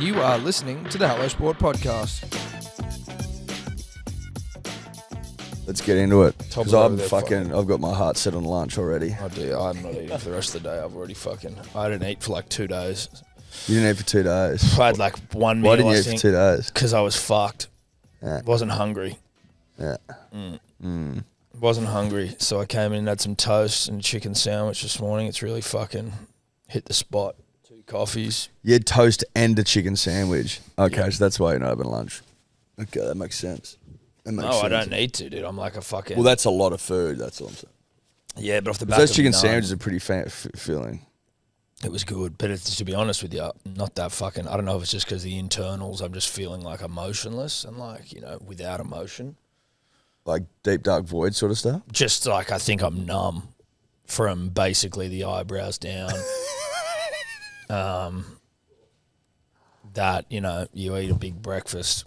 You are listening to the Hello Sport Podcast. Let's get into it. Because I've got my heart set on lunch already. I do. I'm not eating for the rest of the day. I've already I didn't eat for like 2 days. You didn't eat for 2 days? I had like one meal, Why didn't you eat for 2 days? Because I was fucked. Yeah. Wasn't hungry. Yeah. Wasn't hungry. So I came in and had some toast and a chicken sandwich this morning. It's really fucking hit the spot. 2 coffees. You had toast and a chicken sandwich. Okay, so that's why you're not having lunch. Okay, that makes sense. I don't need to, dude. I'm like a fucking... Well, that's a lot of food. That's all I'm saying. Yeah, but off the back those of chicken none, sandwiches are pretty filling. It was good, but to be honest with you, not that fucking... I don't know if it's just because the internals, I'm just feeling like emotionless and like, without emotion. Like deep, dark void sort of stuff? Just like I think I'm numb from basically the eyebrows down. That, you eat a big breakfast.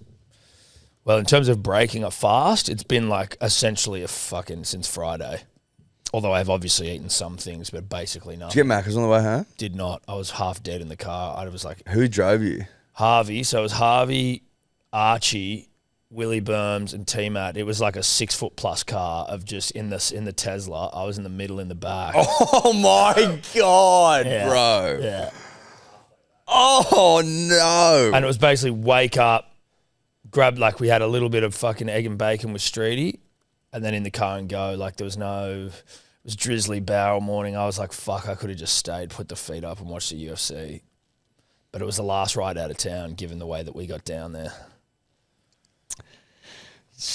Well, in terms of breaking a fast, it's been like essentially since Friday. Although I've obviously eaten some things, but basically nothing. Did you get Macca's on the way home? Did not. I was half dead in the car. I was like... Who drove you? Harvey. So it was Harvey, Archie, Willie Burns, and T-Matt. It was like a 6-foot plus car of just in the Tesla. I was in the middle in the back. Oh my God, yeah. bro. Yeah. Oh no. And it was basically wake up, grab, like we had a little bit of fucking egg and bacon with Streety, and then in the car and go. Like there was it was drizzly barrel morning. I was like, fuck, I could have just stayed, put the feet up and watched the UFC. But it was the last ride out of town given the way that we got down there.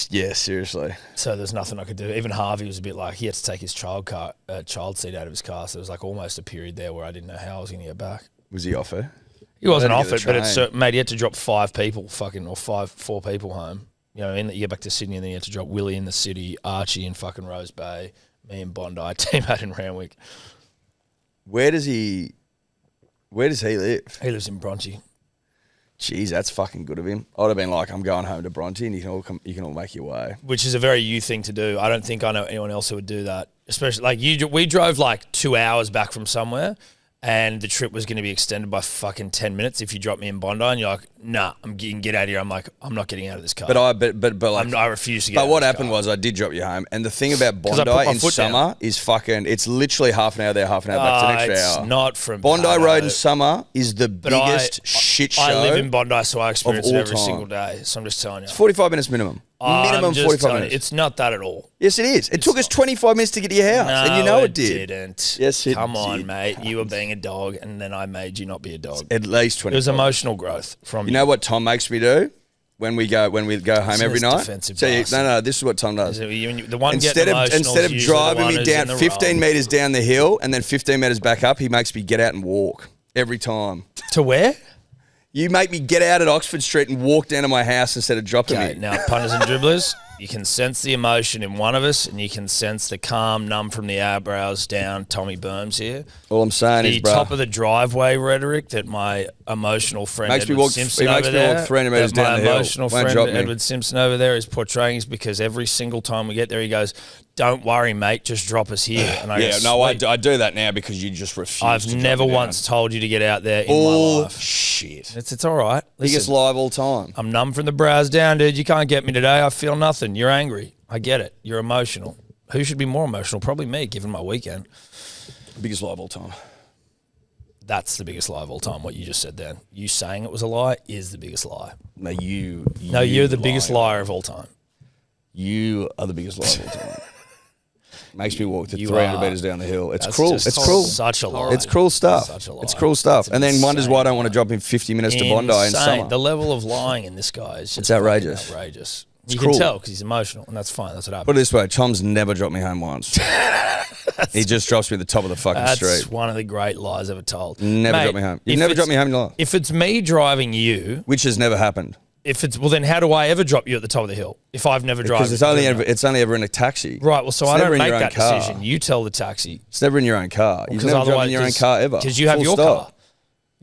Yeah, seriously. So there's nothing I could do. Even Harvey was a bit like, he had to take his child seat out of his car. So there was like almost a period there where I didn't know how I was going to get back. Was he off it? He wasn't off it, but mate, he had to drop 5 people four people home. You get back to Sydney and then you had to drop Willie in the city, Archie in fucking Rose Bay, me in Bondi, T-Matt in Randwick. Where does he live? He lives in Bronte. Jeez, that's fucking good of him. I'd have been like, I'm going home to Bronte and you can all make your way. Which is a very you thing to do. I don't think I know anyone else who would do that. Especially like we drove like 2 hours back from somewhere. And the trip was going to be extended by fucking 10 minutes if you drop me in Bondi, and you're like, nah, you can get out of here. I'm like, I'm not getting out of this car. But I refuse to get out of this car. But what happened was I did drop you home, and the thing about Bondi in summer is fucking, it's literally half an hour there, half an hour back to the next hour. It's not from Bondi Road in summer is the biggest shit show. I live in Bondi, so I experience it every single day. So I'm just telling you. It's 45 minutes minimum. Minimum 45 minutes. It's not that at all. Yes, it is. It took us 25 minutes to get to your house, and you know it did. Didn't. Yes, it did. Come on, mate. You were being a dog, and then I made you not be a dog. At least 25. It was emotional growth from you. You know what Tom makes me do when we go home every night? No, this is what Tom does. The one instead of driving me down 15 metres down the hill and then 15 metres back up, he makes me get out and walk every time. To where? You make me get out at Oxford Street and walk down to my house instead of dropping me. Now, punters and dribblers, you can sense the emotion in one of us, and you can sense the calm, numb from the eyebrows down. Tommy Burns here. All I'm saying is, bro, the top of the driveway rhetoric that my emotional friend Edward Simpson over there, Edward Simpson over there is portraying is because every single time we get there, he goes, "Don't worry, mate, just drop us here." And I do that now because you just refuse. I've never once told you to get out there in my life. Shit. It's all right. Biggest lie of all time. I'm numb from the brows down, dude. You can't get me today. I feel nothing. You're angry. I get it. You're emotional. Who should be more emotional? Probably me, given my weekend. Biggest lie of all time. That's the biggest lie of all time, what you just said then. You saying it was a lie is the biggest lie. No, you're the biggest liar of all time. You are the biggest liar of all time. Makes me walk 300 metres down the hill. It's cruel. It's cruel. Such a lie. It's cruel stuff. Such a lie. It's cruel stuff. And then wonders why I don't want to drop him 50 minutes to Bondi in summer. The level of lying in this guy is just outrageous. Outrageous. It's you cruel. can tell because he's emotional, and that's fine. That's what happens. Put it this way, Tom's never dropped me home once. He just drops me at the top of the fucking street. That's one of the great lies ever told. Never dropped me home. You've never dropped me home in your life. If it's me driving you... Which has never happened. Then how do I ever drop you at the top of the hill if I've never driven? Because it's only ever in a taxi. Right, well, so I don't make that decision. You tell the taxi. It's never in your own car. You've never driven in your own car ever. Because you have your car.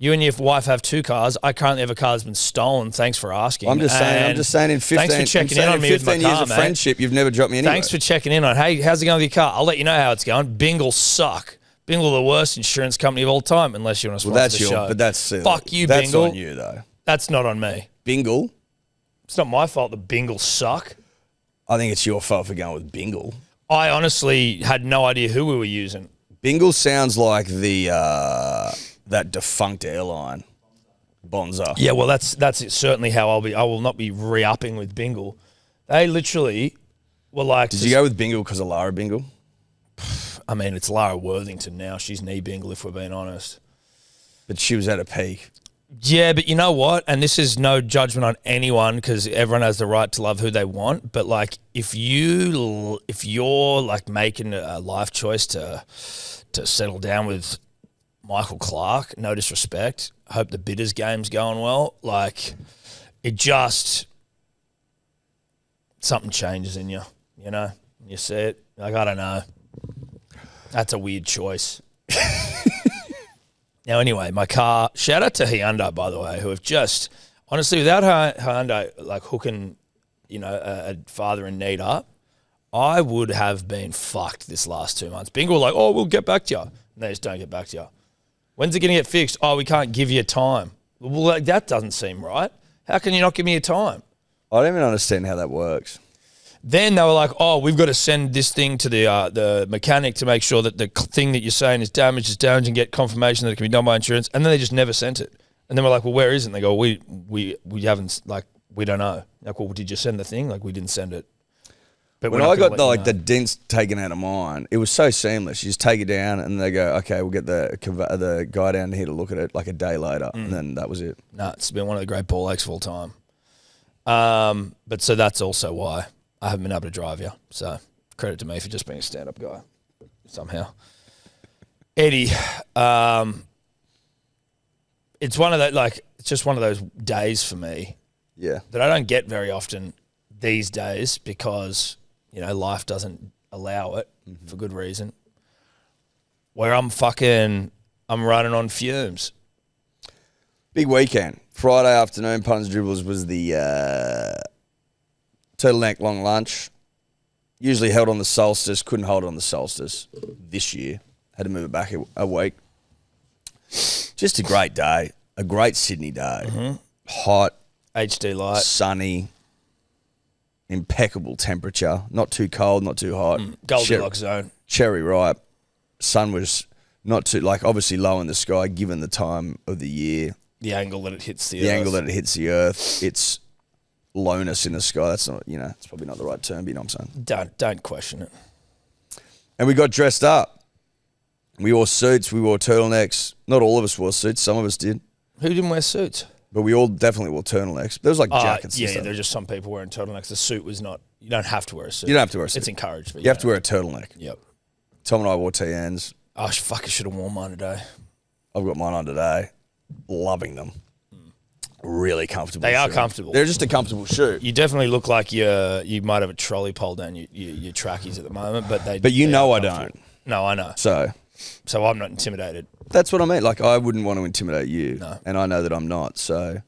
You and your wife have 2 cars. I currently have a car that's been stolen. Thanks for asking. I'm just saying in 15, thanks for checking in on me with my car, years of friendship, you've never dropped me anywhere. Thanks for checking in on, hey, how's it going with your car? I'll let you know how it's going. Bingle suck. Bingle the worst insurance company of all time, unless you want to sponsor the show. But that's silly. Fuck you, Bingle. That's on you, though. That's not on me. Bingle. It's not my fault the Bingles suck. I think it's your fault for going with Bingle. I honestly had no idea who we were using. Bingle sounds like the that defunct airline, Bonza. Yeah, well, that's certainly how I'll be. I will not be re-upping with Bingle. They literally were like... Did you go with Bingle because of Lara Bingle? I mean, it's Lara Worthington now. She's knee Bingle, if we're being honest. But she was at a peak. Yeah, but you know what? And this is no judgment on anyone because everyone has the right to love who they want. But like, if you're like making a life choice to settle down with Michael Clark, no disrespect. I hope the bidders game's going well. Like, it just something changes in you. You know, you see it. Like, I don't know. That's a weird choice. Now, anyway, my car, shout out to Hyundai, by the way, who have just, honestly, without Hyundai, like, hooking, you know, a father in need up, I would have been fucked this last 2 months. Bingo were like, oh, we'll get back to you. And they just don't get back to you. When's it going to get fixed? Oh, we can't give you time. Well, like, that doesn't seem right. How can you not give me a time? I don't even understand how that works. Then they were like, oh, we've got to send this thing to the mechanic to make sure that the thing that you're saying is damaged and get confirmation that it can be done by insurance. And then they just never sent it. And then we're like, well, where is it? And they go, we haven't, like, we don't know. Like, well, did you send the thing? Like, we didn't send it. But when I got the dents taken out of mine, it was so seamless. You just take it down and they go, okay, we'll get the guy down here to look at it like a day later. And then that was it. No, it's been one of the great ball aches of all time. But so that's also why I haven't been able to drive you. So credit to me for just being a stand-up guy somehow. Eddie, it's one of the, like, it's just one of those days for me. Yeah. That I don't get very often these days because, you know, life doesn't allow it for good reason. Where I'm running on fumes. Big weekend. Friday afternoon, punters dribblers was the Turtleneck long lunch. Usually held on the solstice. Couldn't hold it on the solstice this year. Had to move it back a week. Just a great day. A great Sydney day. Mm-hmm. Hot. HD light. Sunny. Impeccable temperature. Not too cold, not too hot. Goldilocks zone. Cherry ripe. Sun was not too, like, obviously low in the sky given the time of the year. The angle that it hits the earth. The angle that it hits the earth. It's lowness in the sky. That's not, you know, it's probably not the right term, but you know what I'm saying? Don't question it. And we got dressed up. We wore suits. We wore turtlenecks. Not all of us wore suits. Some of us did. Who didn't wear suits? But we all definitely wore turtlenecks. There was like jackets and stuff. Yeah, there were just some people wearing turtlenecks. The suit was not, you don't have to wear a suit. You don't have to wear a suit. It's encouraged. But you have to wear a turtleneck. Yep. Tom and I wore TNs. Oh, fuck, I should have worn mine today. I've got mine on today. Loving them. Really comfortable. They are comfortable. They're just a comfortable shoe. You definitely look like you might have a trolley pole down your trackies at the moment, but they. But you know I don't. No, I know. So I'm not intimidated. That's what I mean. Like, I wouldn't want to intimidate you. No. And I know that I'm not. So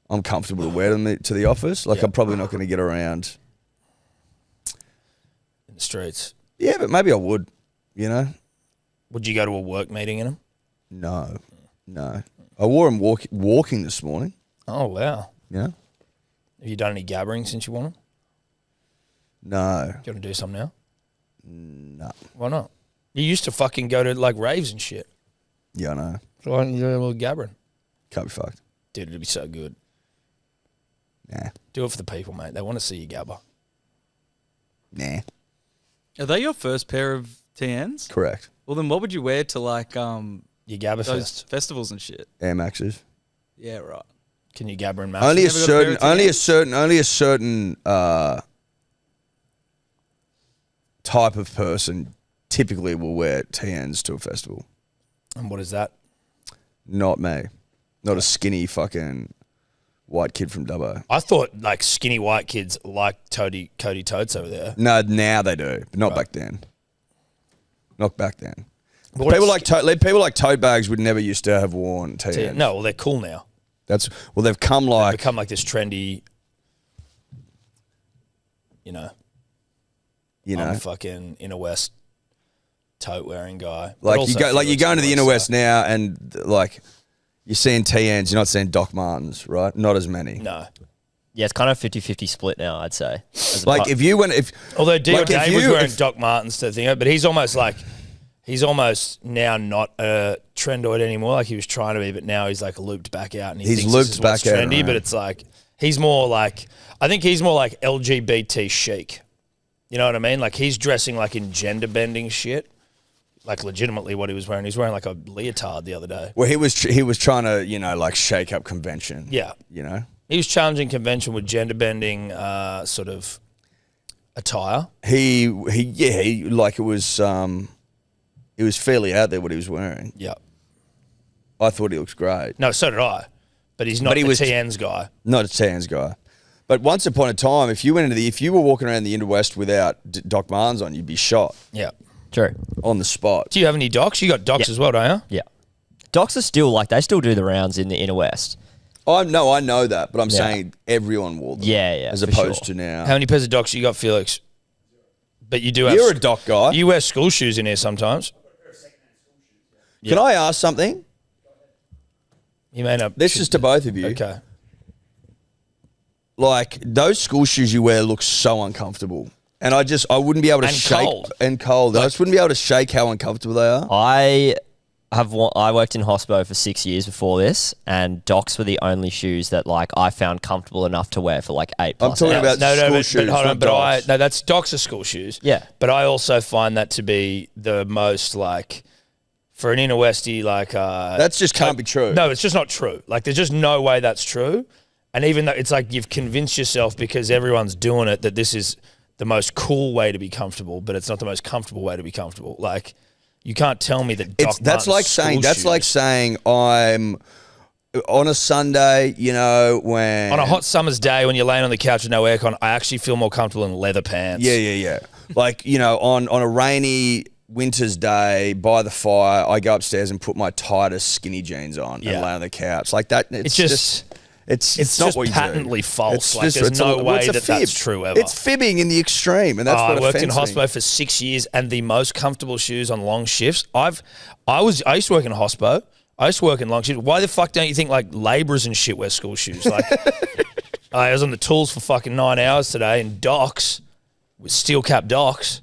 I'm comfortable to wear them to the office. Like, I'm probably not going to get around in the streets. Yeah, but maybe I would, you know? Would you go to a work meeting in them? No. I wore them walking this morning. Oh, wow. Yeah. Have you done any gabbering since you wore them? No. Do you want to do some now? No. Why not? You used to fucking go to, like, raves and shit. Yeah, I know. So why don't you do a little gabbering? Can't be fucked. Dude, it'd be so good. Nah. Do it for the people, mate. They want to see you gabber. Nah. Are they your first pair of TNs? Correct. Well, then what would you wear to, like, your Gabba those Fest festivals and shit? Air Maxes. Yeah, right. Can you gabber and max? Only a certain type of person typically will wear TNs to a festival. And what is that? Not me. Not a skinny fucking white kid from Dubbo. I thought, like, skinny white kids like Cody Totes over there. No, now they do, but not back then. Not back then. People like tote bags would never used to have worn TNs. No, well, they're cool now. They've come like... They've become like this trendy, you know, I'm fucking inner west tote wearing guy. Like, you go into the inner west now and, like, You're seeing TNs, you're not seeing Doc Martens, right? Not as many. No. Yeah, it's kind of 50-50 split now, I'd say. Like if you went, Although Dave was wearing if- Doc Martens to the thing, but he's almost now not a trendoid anymore. Like he was trying to be, but now he's like looped back out, and he thinks this is what's trendy. Right. But it's like he's more like, I think he's more like LGBT chic. You know what I mean? Like he's dressing like in gender bending shit. Like legitimately what he was wearing. He's wearing like a leotard the other day. Well, he was trying to, like shake up convention. Yeah. He was challenging convention with gender bending sort of attire. He like it was fairly out there what he was wearing. Yeah. I thought he looks great. No, so did I. But he's not the TNs guy. Not a TNs guy. But once upon a time, if you were walking around the Interwest without Doc Martens on, you'd be shot. Yeah. True. On the spot. Do you have any docs? You got docs as well, don't you? Yeah. Docs are still they still do the rounds in the Inner West. I know that, but I'm saying everyone wore them. Yeah, as opposed to now. How many pairs of docs you got, Felix? But you do have... You're a doc guy. You wear school shoes in here sometimes. Can I ask something? You may not... This is to both of you. Okay. Like, those school shoes you wear look so uncomfortable. And I wouldn't be able to shake... Cold. And cold. I just wouldn't be able to shake how uncomfortable they are. I worked in Horsburgh for 6 years before this, and Docs were the only shoes that I found comfortable enough to wear for 8 plus I'm talking hours. about school shoes, hold on, not Docs. that's docs are school shoes. Yeah. But I also find that to be the most for an inner westie That's just can't be true. No, it's just not true. There's just no way that's true. And even though it's you've convinced yourself because everyone's doing it that this is the most cool way to be comfortable, but it's not the most comfortable way to be comfortable. You can't tell me that that's like saying I'm on a Sunday, when on a hot summer's day when you're laying on the couch with no aircon, I actually feel more comfortable in leather pants. Yeah. On a rainy winter's day by the fire, I go upstairs and put my tightest skinny jeans on and lay on the couch like that. It's just not just what you patently do. false. There's no way that's true ever. It's fibbing in the extreme, and that's what I worked in offends me. Horsburgh for 6 years, and the most comfortable shoes on long shifts. I used to work in Horsburgh. I used to work in long shifts. Why the fuck don't you think labourers and shit wear school shoes? I was on the tools for fucking 9 hours today in docks with steel cap docks.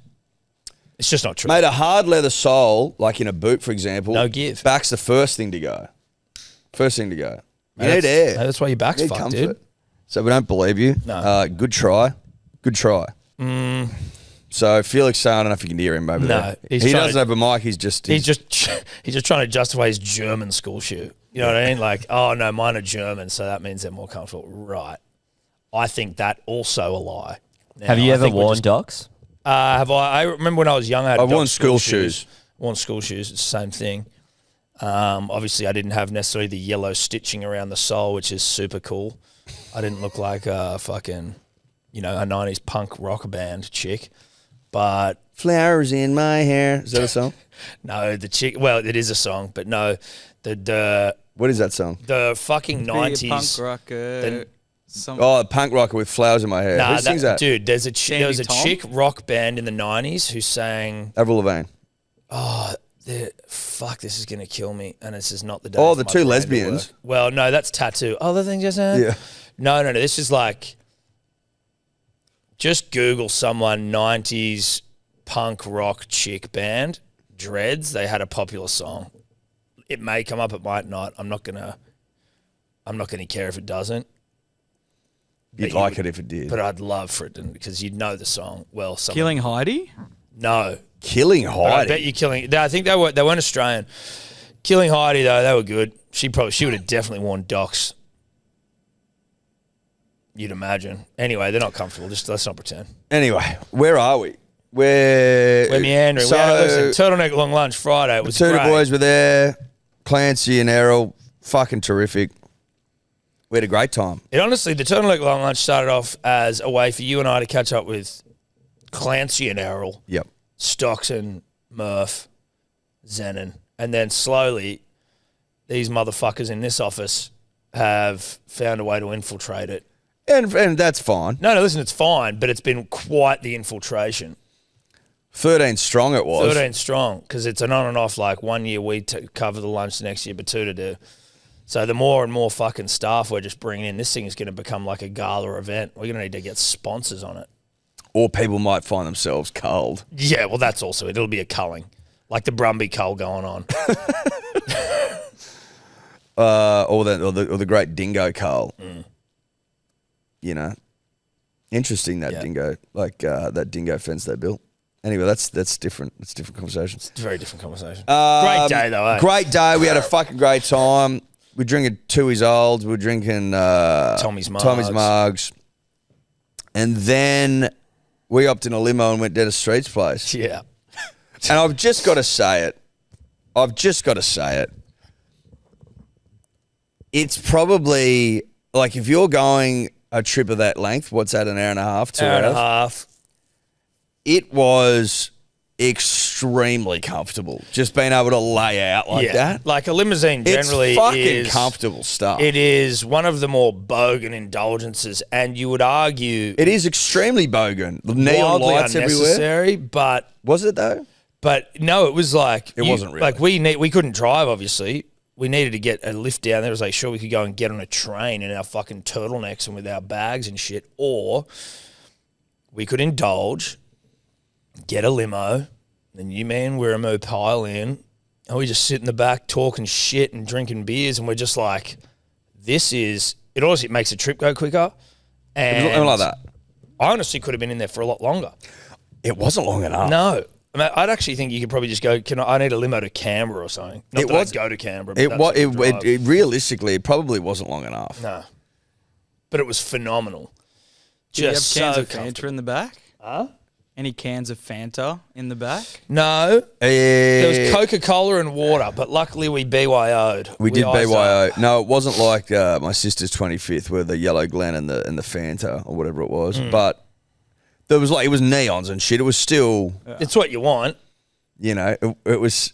It's just not true. Mate, a hard leather sole, like in a boot, for example, No give. Back's the first thing to go. You Mate, need air. That's why your back's You need fucked, comfort. dude. So we don't believe you. No. Good try. So Felix, I don't know if you can hear him over there. He doesn't have a mic. He's just trying to justify his German school shoe. You know what I mean? Oh no, mine are German, so that means they're more comfortable. Right. I think that also a lie. Now, Have you I ever think we're worn just- Docs? Have I? I remember when I was young, I had I've worn Doc school shoes. Worn school shoes. It's the same thing. Obviously, I didn't have necessarily the yellow stitching around the sole, which is super cool. I didn't look like a fucking, a 90s punk rock band chick. But Flowers in my hair. Is that a song? no, the chick. Well, it is a song, but no, the What is that song? the fucking Be a punk 90s. rocker. Oh, a punk rocker with flowers in my hair. Nah, Who sings that? dude. There was a Shandy Tom? chick rock band in the 90s who sang. Avril Lavigne. Fuck, this is gonna kill me, and this is not the day. Oh, for the my two brain to lesbians. work. Well, no, that's Tattoo. Oh, the thing just Yeah. No. This is just Google someone 90s punk rock chick band Dreads. They had a popular song. It may come up, it might not. I'm not gonna care if it doesn't. You'd like it if it did. But I'd love for it to, because you'd know the song well. Killing Heidi? No. Killing But I Heidi. bet you Killing. I think they weren't Australian. Killing Heidi though, they were good. She would have definitely worn Docs. You'd imagine. Anyway, they're not comfortable. Just let's not pretend. Anyway, where are we? We're meandering. So, Turtleneck long lunch Friday. It was the two great. boys were there. Clancy and Errol, fucking terrific. We had a great time. The Turtleneck long lunch started off as a way for you and I to catch up with Clancy and Errol, Yep. Stocks and Murph, Zenon, and then slowly these motherfuckers in this office have found a way to infiltrate it. And that's fine. No, listen, it's fine, but it's been quite the infiltration. 13 strong it was. 13 strong, because it's an on and off, 1 year we cover the lunch, the next year Batuta do. So the more and more fucking staff we're just bringing in, this thing is going to become like a gala event. We're going to need to get sponsors on it. Or people might find themselves culled. Yeah, well, that's also it. It'll be a culling. Like the Brumby cull going on. Or the great dingo cull. You know, interesting that dingo, that dingo fence they built. Anyway, that's different. It's a different conversation. It's a very different conversation. Great day though, eh? Great day. We had a fucking great time. We're drinking Tooheys Olds. We're drinking Tommy's Mugs. And then we hopped in a limo and went down to Street's place. Yeah. And I've just got to say it. It's probably, like, if you're going a trip of that length, what's that, an hour and a half, 2 hours? Hour and a half. It was extremely comfortable, just being able to lay out like that. Like a limousine generally it's fucking is comfortable stuff. It is one of the more bogan indulgences, and you would argue It is extremely bogan. Neon wildly lights everywhere. unnecessary, but Was it though? no, it was like It wasn't really. like we couldn't drive. Obviously, we needed to get a lift down there. It was like, sure, we could go and get on a train in our fucking turtlenecks and with our bags and shit, or we could indulge, get a limo, then you, me, and Wiramo pile in, and we just sit in the back talking shit and drinking beers, and we're just like, this is. It honestly makes the trip go quicker. And It was like that. I honestly could have been in there for a lot longer. It wasn't long enough. No. I mean, I'd actually think you could probably just go, I need a limo to Canberra or something. Not that I'd go to Canberra, but It realistically, it probably wasn't long enough. No. But it was phenomenal. Do you have Just cans so of Fanta comfortable. in the back? Huh? Any cans of Fanta in the back? No. There was Coca-Cola and water, but luckily we BYO'd. We did iced BYO. up. No, it wasn't like my sister's 25th where the Yellow Glen and the Fanta or whatever it was. But there was it was neons and shit. It was still, It's what you want. you know, it's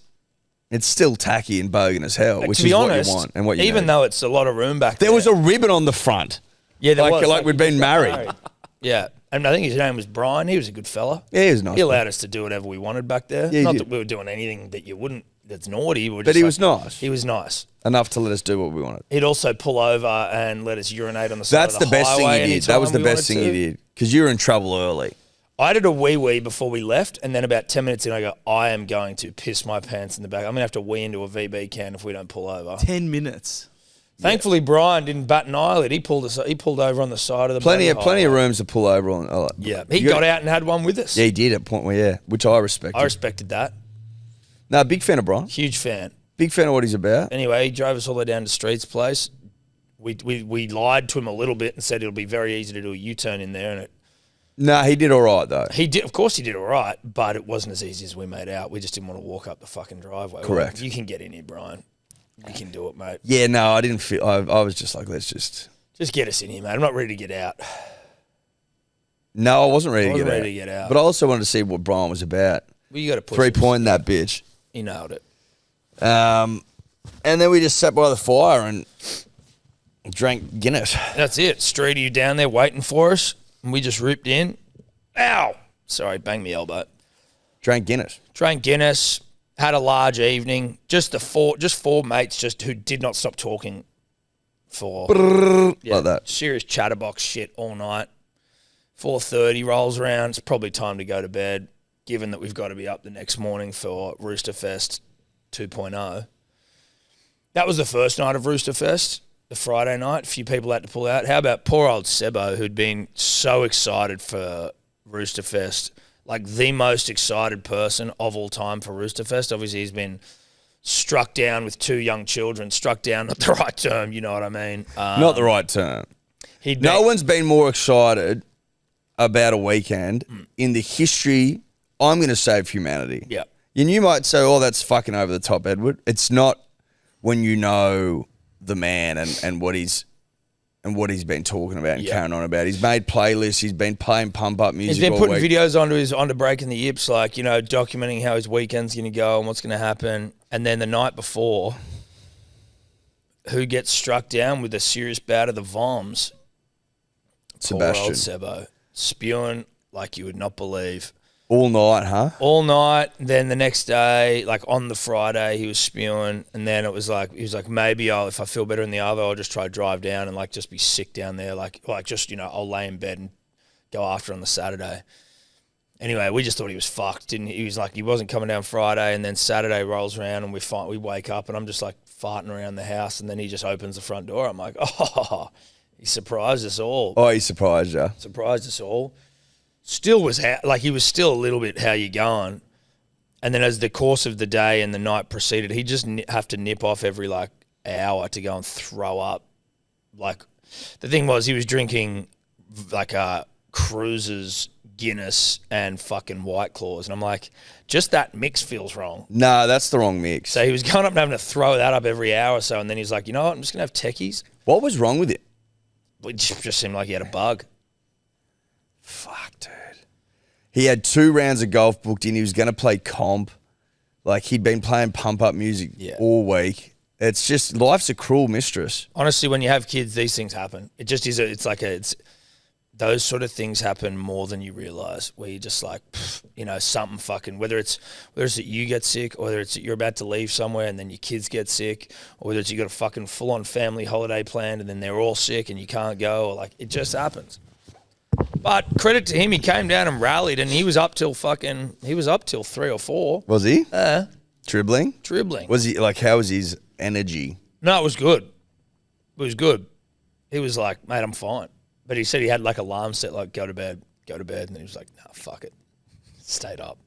still tacky and bogan as hell, Like, which to be is honest, what you want and what you even need. though it's a lot of room back there. There was a ribbon on the front. Yeah, there like, was. like we'd been married. Yeah. And I think his name was Brian. He was a good fella. Yeah, he was nice. He allowed us to do whatever we wanted back there. Yeah, he Not did. that we were doing anything that you wouldn't, that's naughty. We were But just he like- was nice. He was nice. Enough to let us do what we wanted. He'd also pull over and let us urinate on the side That's of the the best thing highway he did. That anytime was the we best thing wanted he to. did. Because you were in trouble early. I did a wee before we left, and then about 10 minutes in, I go, I am going to piss my pants in the back. I'm going to have to wee into a VB can if we don't pull over. 10 minutes. Thankfully, Brian didn't bat an eyelid. He pulled over on the side of the Plenty of highway. rooms to pull over on. Oh, Yeah, he you got out and had one with us. Yeah, he did at point where, which I respected. I respected that. No, big fan of Brian. Huge fan. Big fan of what he's about. Anyway, he drove us all the way down to Street's place. We lied to him a little bit and said it'll be very easy to do a U-turn in there, and it. No, he did all right though. He did, of course, he did all right, but it wasn't as easy as we made out. We just didn't want to walk up the fucking driveway. Correct. Well, you can get in here, Brian. You can do it, mate. Yeah, no, I didn't feel. I was just like, let's just. Just get us in here, mate. I'm not ready to get out. No, I wasn't ready, I wasn't to, get ready out. to get out. But I also wanted to see what Brian was about. Well, you got to push 3 him. point that bitch. He nailed it. And then we just sat by the fire and drank Guinness. That's it. Street, you down there waiting for us, and we just ripped in. Ow! Sorry, banged me elbow. Drank Guinness. Drank Guinness. Had a large evening. Just four mates who did not stop talking for Like that. serious chatterbox shit all night. 4:30 rolls around. It's probably time to go to bed, given that we've got to be up the next morning for Rooster Fest 2.0. That was the first night of Rooster Fest, the Friday night. A few people had to pull out. How about poor old Sebo, who'd been so excited for Rooster Fest, like the most excited person of all time for Rooster Fest. Obviously, he's been struck down with 2 young children. Struck down, not the right term, you know what I mean? Not the right term. He'd No been- one's been more excited about a weekend in the history, I'm going to say, of humanity. Yeah. And you might say, oh, that's fucking over the top, Edward. It's not when you know the man and what he's been talking about and Yeah. carrying on about. He's made playlists. He's been playing pump up music. He's been all putting week. videos onto Breaking the Yips, like, you know, documenting how his weekend's going to go and what's going to happen. And then the night before, who gets struck down with a serious bout of the VOMs? Sebastian. Poor old Sebo. Spewing like you would not believe. All night, huh? All night. Then the next day, like on the Friday, he was spewing, and then it was like he was like, maybe if I feel better in the other, I'll just try to drive down and like just be sick down there, like just I'll lay in bed and go after on the Saturday. Anyway, we just thought he was fucked. He was like he wasn't coming down Friday, and then Saturday rolls around and we wake up and I'm just like farting around the house, and then he just opens the front door. I'm like, oh, he surprised us all. Oh, he surprised you. Surprised us all. Still was like he was still a little bit how you going, and then as the course of the day and the night proceeded, he just have to nip off every like hour to go and throw up. Like the thing was, he was drinking like Cruisers, Guinness, and fucking White Claws, and I'm like, just that mix feels wrong. No, that's the wrong mix. So he was going up and having to throw that up every hour or so, and then he's like, you know what, I'm just gonna have techies. What was wrong with it? It just seemed like he had a bug. Fuck, dude. He had 2 rounds of golf booked in. He was going to play comp. Like, he'd been playing pump-up music all week. It's just, life's a cruel mistress. Honestly, when you have kids, these things happen. It just is, those sort of things happen more than you realise, where you're just like, something fucking, whether it's that you get sick, or whether it's that you're about to leave somewhere and then your kids get sick, or whether it's you got a fucking full-on family holiday planned and then they're all sick and you can't go, or like, it just happens. But credit to him, he came down and rallied, and he was up till 3 or 4. Was he? Dribbling? Dribbling. Was he, like, how was his energy? No, it was good. It was good. He was like, mate, I'm fine. But he said he had like alarm set, like go to bed. And then he was like, nah, fuck it. Stayed up.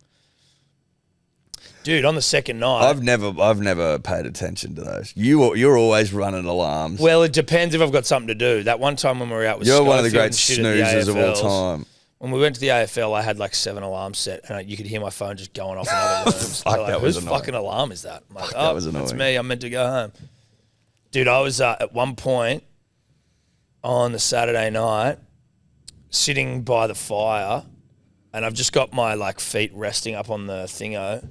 Dude, on the second night. I've never paid attention to those. You're always running alarms. Well, it depends if I've got something to do. That one time when we were out with You're Schofield one of the great and shit at the snoozers of all AFLs, time. When we went to the AFL, I had like 7 alarms set, and you could hear my phone just going off in other rooms. Fuck, Like, that was whose annoying. fucking alarm is that? I'm like, that was that's annoying. me. I'm meant to go home. Dude, I was at one point on the Saturday night sitting by the fire, and I've just got my like feet resting up on the thingo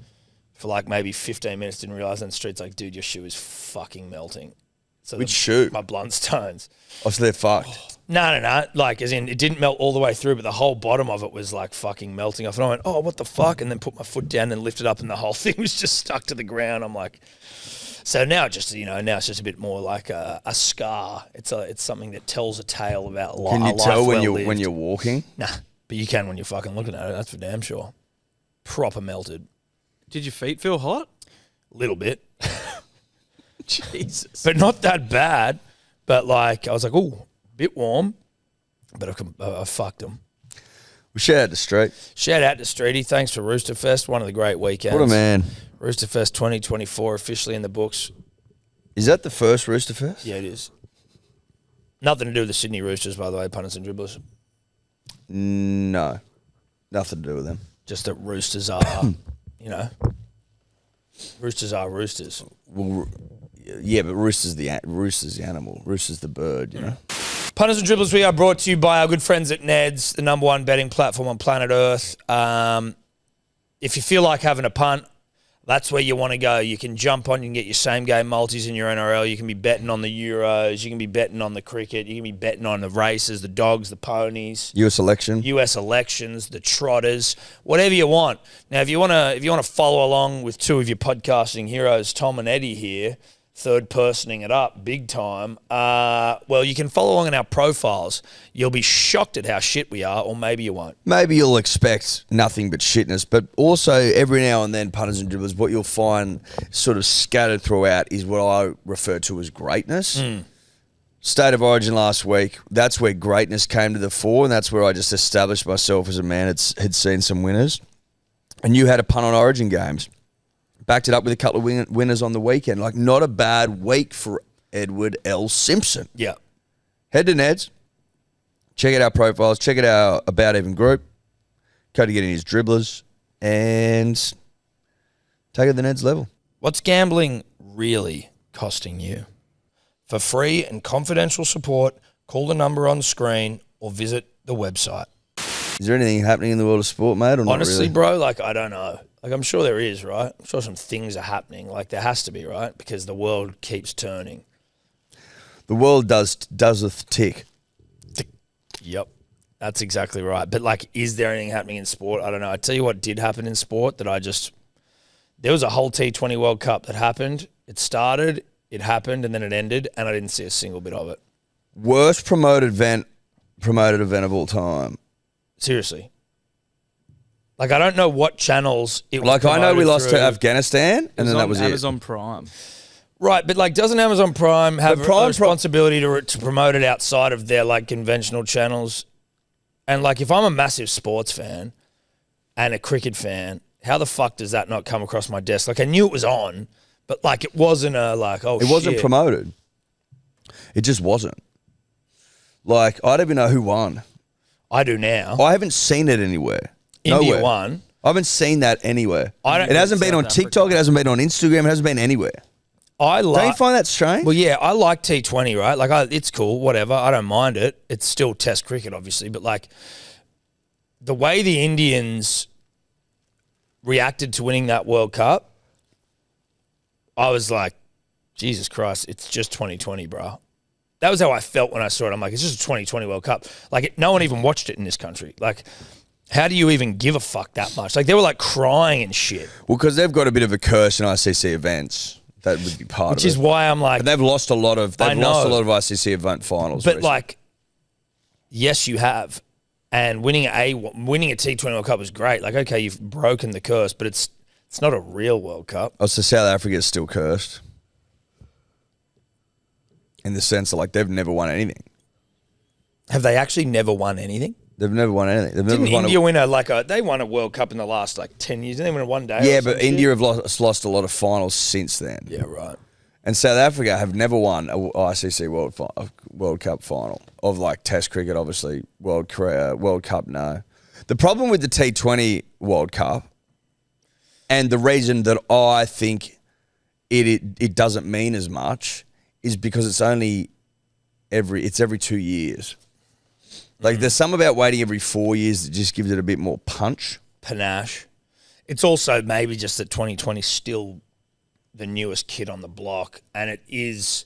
for like maybe 15 minutes. Didn't realize on the street's like, dude, your shoe is fucking melting. So Which shoe? My Blundstones. Oh, so they're fucked. No. Like, as in, it didn't melt all the way through, but the whole bottom of it was like fucking melting off. And I went, oh, what the fuck? And then put my foot down and lifted up, and the whole thing was just stuck to the ground. I'm like, so now it's just a bit more like a scar. It's something that tells a tale about life. Can you tell when you're walking? Nah, but you can when you're fucking looking at it. That's for damn sure. Proper melted. Did your feet feel hot? Little bit. Jesus. But not that bad. But like, I was like, ooh, bit warm. But I fucked them. We shout out to Street. Shout out to Streety. Thanks for Rooster Fest. One of the great weekends. What a man. Rooster Fest 2024 officially in the books. Is that the first Rooster Fest? Yeah, it is. Nothing to do with the Sydney Roosters, by the way, punters and dribblers. No. Nothing to do with them. Just that roosters are, roosters are roosters. Well, yeah, but Rooster's the animal. Rooster's the bird, you know? Punters and dribblers, we are brought to you by our good friends at Ned's, the number one betting platform on planet Earth. If you feel like having a punt, that's where you want to go. You can jump on, you can get your same game multis in your NRL. You can be betting on the Euros. You can be betting on the cricket. You can be betting on the races, the dogs, the ponies. US election. US elections, the trotters, whatever you want. Now, if you want to follow along with two of your podcasting heroes, Tom and Eddie here, third personing it up big time, well, you can follow along in our profiles. You'll be shocked at how shit we are, or maybe you won't. Maybe you'll expect nothing but shitness, but also every now and then, punters and dribblers, what you'll find sort of scattered throughout is what I refer to as greatness. State of Origin last week, that's where greatness came to the fore, and that's where I just established myself as a man had seen some winners. And you had a punt on Origin games. Backed it up with a couple of winners on the weekend. Like, not a bad week for Edward L. Simpson. Yeah. Head to Ned's. Check out our profiles. Check out our About Even group. Go to get in his dribblers. And take it to the Ned's level. What's gambling really costing you? For free and confidential support, call the number on screen or visit the website. Is there anything happening in the world of sport, mate, or not Honestly, really? bro, like, I don't know. Like, I'm sure there is, right? I'm sure some things are happening. Like, there has to be, right? Because the world keeps turning. The world does a tick. Yep. That's exactly right. But, like, is there anything happening in sport? I don't know. I tell you what did happen in sport that there was a whole T20 World Cup that happened. It started, it happened, and then it ended, and I didn't see a single bit of it. Worst promoted event of all time. Seriously. Like, I don't know what channels it was. Like, I know we lost through. to Afghanistan, and then that was Amazon Prime. Right, but, like, doesn't Amazon Prime have a responsibility to promote it outside of their, like, conventional channels? And, like, if I'm a massive sports fan and a cricket fan, how the fuck does that not come across my desk? Like, I knew it was on, but, like, it wasn't It wasn't promoted. It just wasn't. Like, I don't even know who won. I do now. I haven't seen it anywhere. India Nowhere. won. I haven't seen that anywhere. It hasn't been on TikTok. It hasn't been on Instagram. It hasn't been anywhere. Don't you find that strange? Well, yeah, I like T20, right? Like, it's cool, whatever. I don't mind it. It's still Test cricket, obviously, but, like, the way the Indians reacted to winning that World Cup, I was like, Jesus Christ, it's just 2020, bro. That was how I felt when I saw it. I'm like, it's just a 2020 World Cup. Like, no one even watched it in this country. Like, how do you even give a fuck that much? Like, they were, like, crying and shit. Well, because they've got a bit of a curse in ICC events. That would be part of it. Which is why I'm like... And they've lost a lot of ICC event finals But, recently. like, yes, you have. And winning a T20 World Cup was great. Like, okay, you've broken the curse, but it's not a real World Cup. Oh, so South Africa is still cursed? In the sense that, like, they've never won anything. Have they actually never won anything? They've never won anything. Didn't India win they won a World Cup in the last, like, 10 years? Didn't they win it one day? Yeah, but India have lost a lot of finals since then. Yeah, right. And South Africa have never won a ICC World Cup final of, like, Test cricket, obviously. World Cup, no. The problem with the T20 World Cup, and the reason that I think it doesn't mean as much, is because it's only every 2 years. Like, there's some about waiting every 4 years that just gives it a bit more punch. Panache. It's also maybe just that 2020 is still the newest kid on the block, and it is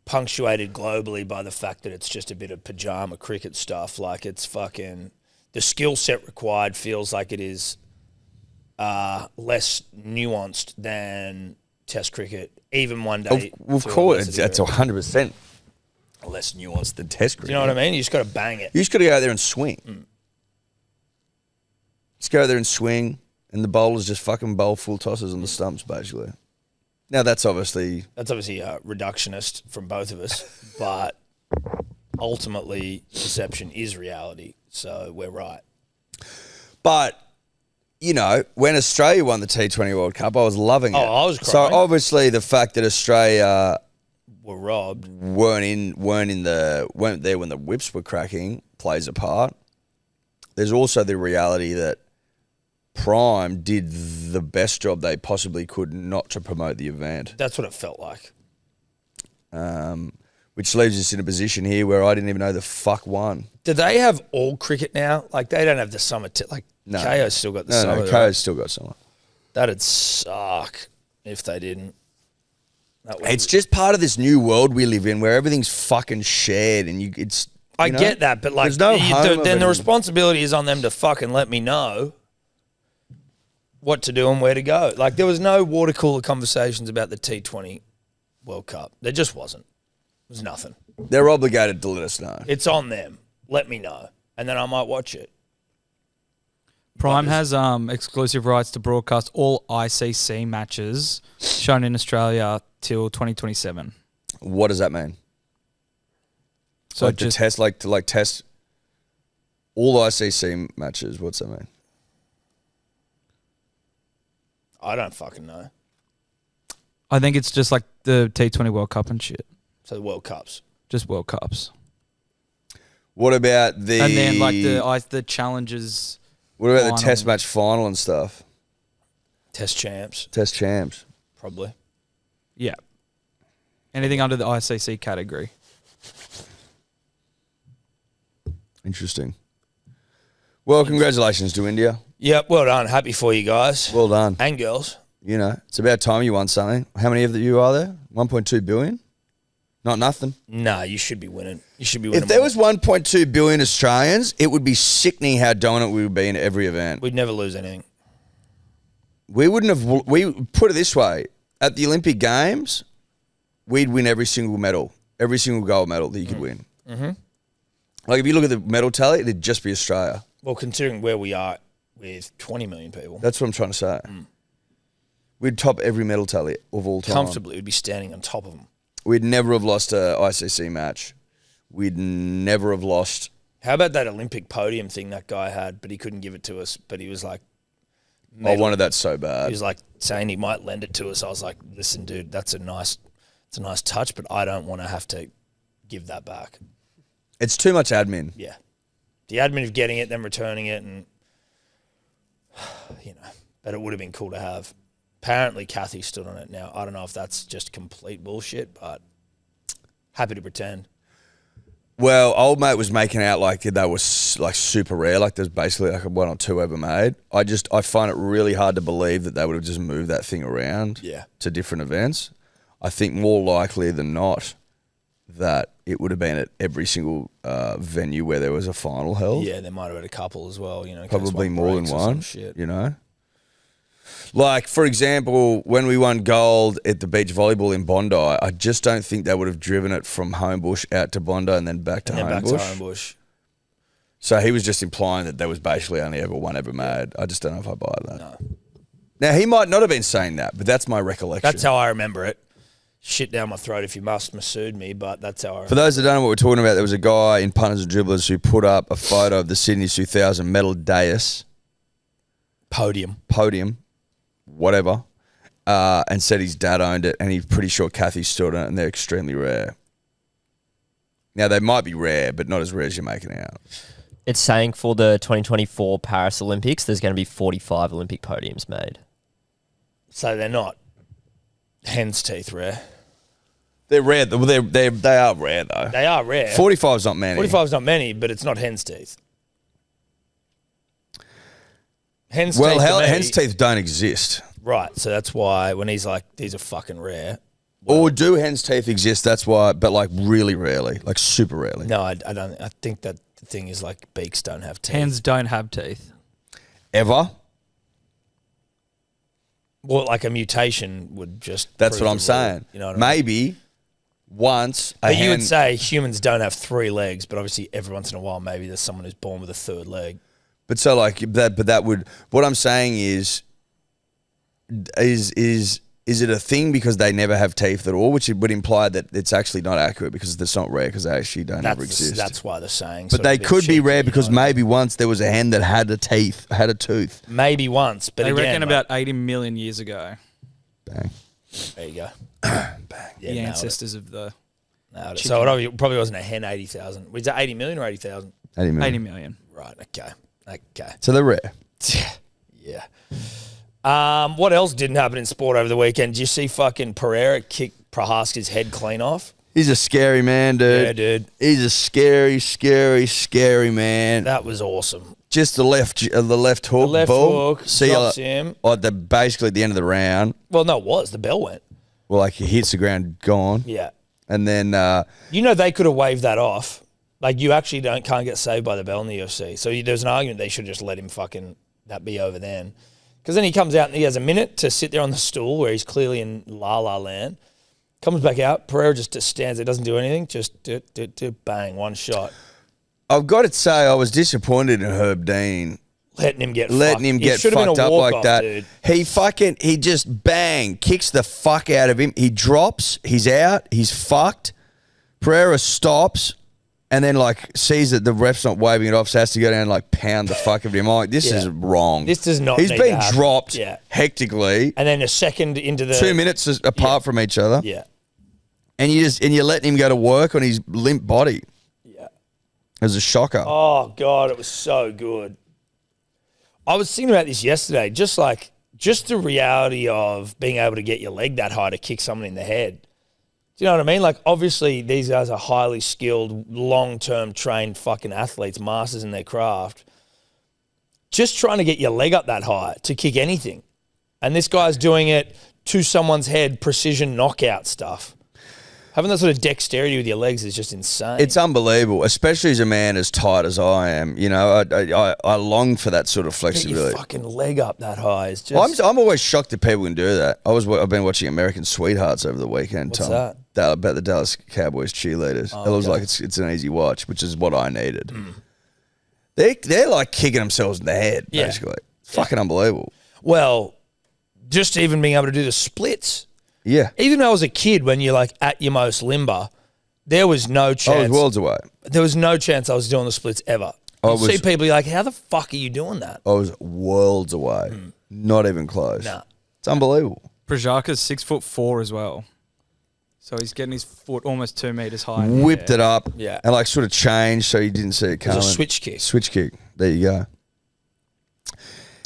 punctuated globally by the fact that it's just a bit of pajama cricket stuff. Like, it's fucking... The skill set required feels like it is less nuanced than Test cricket, even one day. Of course, that's 100%. Less nuanced than Test cricket. Do you know what I mean? You just got to bang it. You just got to go out there and swing. Just go out there and swing, and the bowlers just fucking bowl full tosses on the stumps, basically. Now, that's obviously reductionist from both of us, but ultimately, perception is reality, so we're right. But, you know, when Australia won the T20 World Cup, I was loving it. Oh, I was crying. So, obviously, the fact that Australia... were robbed. weren't there when the whips were cracking plays a part. There's also the reality that Prime did the best job they possibly could not to promote the event. That's what it felt like. Which leaves us in a position here where I didn't even know the fuck won. Do they have all cricket now? Like, they don't have the summer... No. KO's still got the summer. No, KO's still got summer. That'd suck if they didn't. It's just part of this new world we live in where everything's fucking shared and I get that, but, like, there's no home then the responsibility is on them to fucking let me know what to do and where to go. Like, there was no water cooler conversations about the T20 World Cup. There just wasn't. There was nothing. They're obligated to let us know. It's on them. Let me know. And then I might watch it. Prime has exclusive rights to broadcast all ICC matches shown in Australia till 2027. What does that mean? So like to test all ICC matches. What's that mean? I don't fucking know. I think it's just like the T20 World Cup and shit. So the World Cups. Just World Cups. What about the... And then like the challenges... What about the test match final and stuff? Test champs. Test champs. Probably. Yeah. Anything under the ICC category. Interesting. Well, congratulations to India. Yep, well done. Happy for you guys. Well done. And girls. You know, it's about time you won something. How many of you are there? 1.2 billion? Not nothing. No, you should be winning. You should be winning. If there more. was 1.2 billion Australians, it would be sickening how dominant we would be in every event. We'd never lose anything. We wouldn't have. We put it this way: at the Olympic Games, we'd win every single medal, every single gold medal that you could win. Mm-hmm. Like if you look at the medal tally, it'd just be Australia. Well, considering where we are with 20 million people, That's what I'm trying to say. We'd top every medal tally of all time. comfortably, we'd be standing on top of them. We'd never have lost a ICC match. We'd never have lost. How about that Olympic podium thing that guy had, but he couldn't give it to us, but he was like, I wanted that so he bad. was like saying he might lend it to us. I was like, listen, dude, it's a nice touch, but I don't want to have to give that back. It's too much admin. Yeah. The admin of getting it, then returning it, and, but it would have been cool to have. Apparently, Kathy stood on it now. I don't know if that's just complete bullshit, but happy to pretend. Well, old mate was making out like that was like super rare. Like there's basically like one or two ever made. I find it really hard to believe that they would have just moved that thing around to different events. I think more likely than not that it would have been at every single venue where there was a final held. Yeah, they might have had a couple as well. In case Probably one more than breaks or one. some shit. Like, for example, when we won gold at the beach volleyball in Bondi, I just don't think they would have driven it from Homebush out to Bondi and then back to Homebush. So he was just implying that there was basically only ever one ever made. I just don't know if I buy that. No. Now, he might not have been saying that, but that's my recollection. That's how I remember it. Shit down my throat if you must, Masood me, but that's how I remember. For those that don't know what we're talking about, there was a guy in Punters and Dribblers who put up a photo of the Sydney 2000 medal dais. Podium. Whatever, and said his dad owned it, and he's pretty sure Kathy stood on it, and they're extremely rare. Now, they might be rare, but not as rare as you're making out. It's saying for the 2024 Paris Olympics, there's going to be 45 Olympic podiums made. So they're not hen's teeth rare. They're rare. They are rare, though. They are rare. 45's not many. 45's not many, but it's not hen's teeth. Hen's teeth don't exist. Right, so that's why when he's like, these are fucking rare. Or do hen's teeth exist? That's why, but like really rarely, like super rarely. No, I don't. I think that the thing is like beaks don't have teeth. Hens don't have teeth. Ever? Well, like a mutation would just. That's prove what I'm the saying. rule, you know what I mean? Maybe once a But hen. you would say humans don't have 3 legs, but obviously every once in a while maybe there's someone who's born with a 3rd leg. But so like that. But that would. What I'm saying is it a thing because they never have teeth at all, which would imply that it's actually not accurate because it's not rare because they actually don't ever exist. That's why they're saying. But they could be rare because maybe once there was a hen that had a tooth. Maybe once, but They again, reckon about 80 million years ago. Bang. There you go. Bang. Yeah, The nailed ancestors of the it. So it probably wasn't a hen 80,000. Was it 80 million or 80,000? 80 million. 80 million. Right. Okay. So they're rare. Yeah. What else didn't happen in sport over the weekend? Did you see fucking Pereira kick Prohaska's head clean off? He's a scary man, dude. Yeah, dude. He's a scary, scary, scary man. That was awesome. Just the left hook. The left hook drops him. Basically at the end of the round. Well, no, it was. The bell went. Well, like he hits the ground, gone. Yeah. And then they could have waved that off. Like you actually can't get saved by the bell in the UFC. So there's an argument they should just let him fucking that be over then. Because then he comes out and he has a minute to sit there on the stool where he's clearly in la-la land. Comes back out. Pereira just stands there, doesn't do anything. Just bang, one shot. I've got to say I was disappointed in Herb Dean. Letting him get fucked up like that. Dude. He just bang, kicks the fuck out of him. He drops, he's out, he's fucked. Pereira stops and then like sees that the ref's not waving it off, so has to go down and like pound the fuck out of him. I'm like, this is wrong. This does not He's need been to happen. dropped Yeah. hectically. And then a second into the 2 minutes apart from each other. Yeah. And you're letting him go to work on his limp body. Yeah. It was a shocker. Oh God, it was so good. I was thinking about this yesterday, just the reality of being able to get your leg that high to kick someone in the head. Do you know what I mean? Like, obviously, these guys are highly skilled, long-term trained fucking athletes, masters in their craft. Just trying to get your leg up that high to kick anything. And this guy's doing it to someone's head, precision knockout stuff. Having that sort of dexterity with your legs is just insane. It's unbelievable, especially as a man as tight as I am. You know, I long for that sort of Get flexibility. your fucking leg up that high is just... I'm always shocked that people can do that. I've been watching American Sweethearts over the weekend. What's Tom. that? About the Dallas Cowboys cheerleaders. Oh, it looks okay. like it's an easy watch, which is what I needed. They're like kicking themselves in the head, Yeah. basically. Fucking unbelievable. Well, just even being able to do the splits. Yeah. Even though I was a kid, when you're like at your most limber, there was no I chance. was worlds away. There was no chance I was doing the splits ever. I You was- see people be like, how the fuck are you doing that? I was worlds away. Not even close. Nah. It's unbelievable. Prajaka's 6'4" as well. So he's getting his foot almost 2 meters high. in the Whipped air. it up. Yeah. And like sort of changed so you didn't see it It coming. was a switch kick. Switch kick. There you go.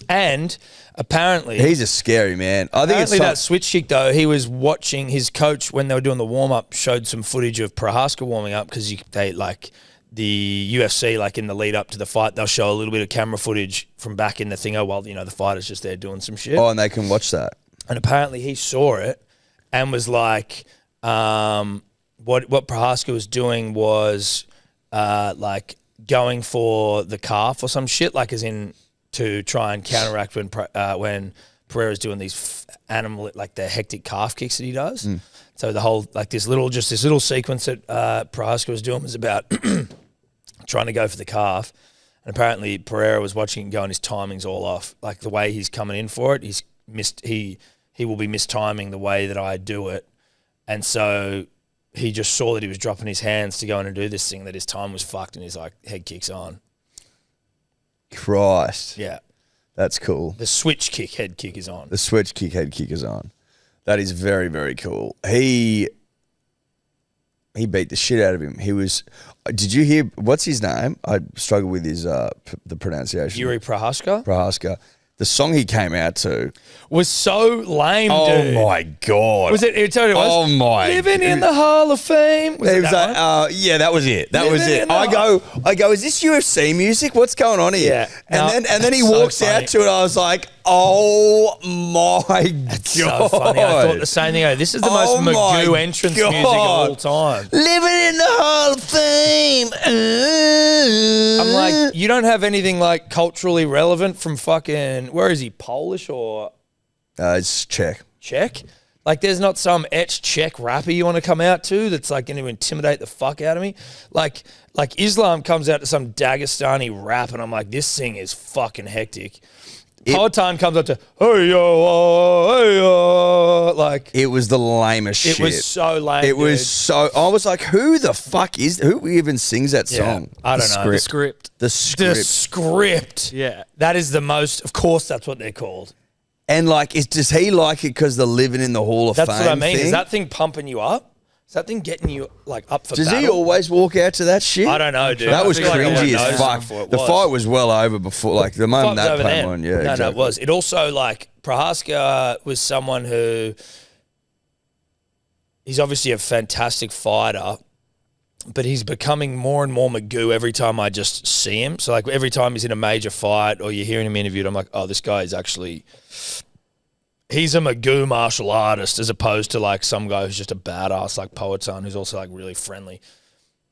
And apparently... He's a scary man. I think Apparently it's that switch kick, though, he was watching his coach when they were doing the warm-up, showed some footage of Prohaska warming up because they, like, the UFC, like, in the lead-up to the fight, they'll show a little bit of camera footage from back in the thingo while, you know, the fighter's just there doing some shit. Oh, and they can watch that. And apparently he saw it and was like, what Prohaska was doing was, like, going for the calf or some shit, like, as in to try and counteract when Pereira's doing these animal, like the hectic calf kicks that he does. So the whole, like this little sequence that Prohaska was doing was about trying to go for the calf. And apparently Pereira was watching it go and his timing's all off. Like the way he's coming in for it, he's missed, he will be mistiming the way that I do it. And so he just saw that he was dropping his hands to go in and do this thing, that his time was fucked, and he's like, head kicks on. Christ. Yeah. That's cool. The switch kick, head kick is on. The switch kick, head kick is on. That is very, very cool. He beat the shit out of him. He was... Did you hear... What's his name? I struggle with his the pronunciation. Yuri Prohaska Prohaska. The song he came out to... was so lame, Oh, dude. my God. Was it? It told you it was. Oh, my... Living in the Hall of Fame. Was It it was that like, one? yeah, that was it. That was Living it. in the I go, is this UFC music? What's going on here? Yeah. And No, then he that's so walks funny. out to it. I was like, oh my It's God. so funny. I thought the same thing. This is the most Oh my Magoo entrance music of God. all time. Living in the Hall of Fame. I'm like, you don't have anything like culturally relevant from fucking, where is he, Polish or It's Czech. Czech? Like, there's not some Czech rapper you want to come out to that's like going to intimidate the fuck out of me. Like Islam comes out to some Dagestani rap, and I'm like, this thing is fucking hectic. Poetan comes up to hey yo, like It was the lamest it shit. was so lame. It was dude. so. I was like, who the fuck is? Who even sings that Yeah, song? I don't know. The script. The The script. script. Yeah. That is the most. Of course, that's what they're called. And like, does he like it because they're living in the Hall of That's Fame? what I mean. thing? Is that thing pumping you up? Is that thing getting you like up for Does he battle? always walk out to that shit? I don't know, dude. That was I feel like I cringy would've as noticed fuck. before it The was. fight was well over before, like the moment Fight's that over came then. on. Yeah, no, exactly. no, it was. It also like Prohaska was someone who he's obviously a fantastic fighter, but he's becoming more and more Magoo every time I just see him. So like every time he's in a major fight or you're hearing him interviewed, I'm like, oh, this guy is actually. He's a Magoo martial artist as opposed to like some guy who's just a badass like Poetan who's also like really friendly.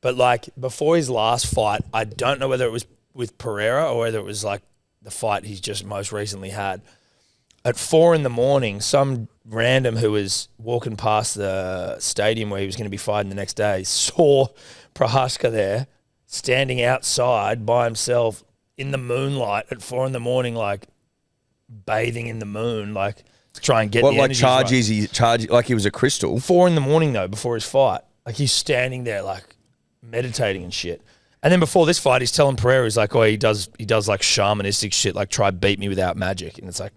But like before his last fight, I don't know whether it was with Pereira or whether it was like the fight he's just most recently had. At 4 a.m, some random who was walking past the stadium where he was going to be fighting the next day saw Prohaska there standing outside by himself in the moonlight at 4 a.m, like bathing in the moon, like to try and get What, the like energies right. charge like he was a crystal? 4 a.m, though, before his fight. Like he's standing there like meditating and shit. And then before this fight, he's telling Pereira, he's like, oh, he does like shamanistic shit, like try beat me without magic. And it's like,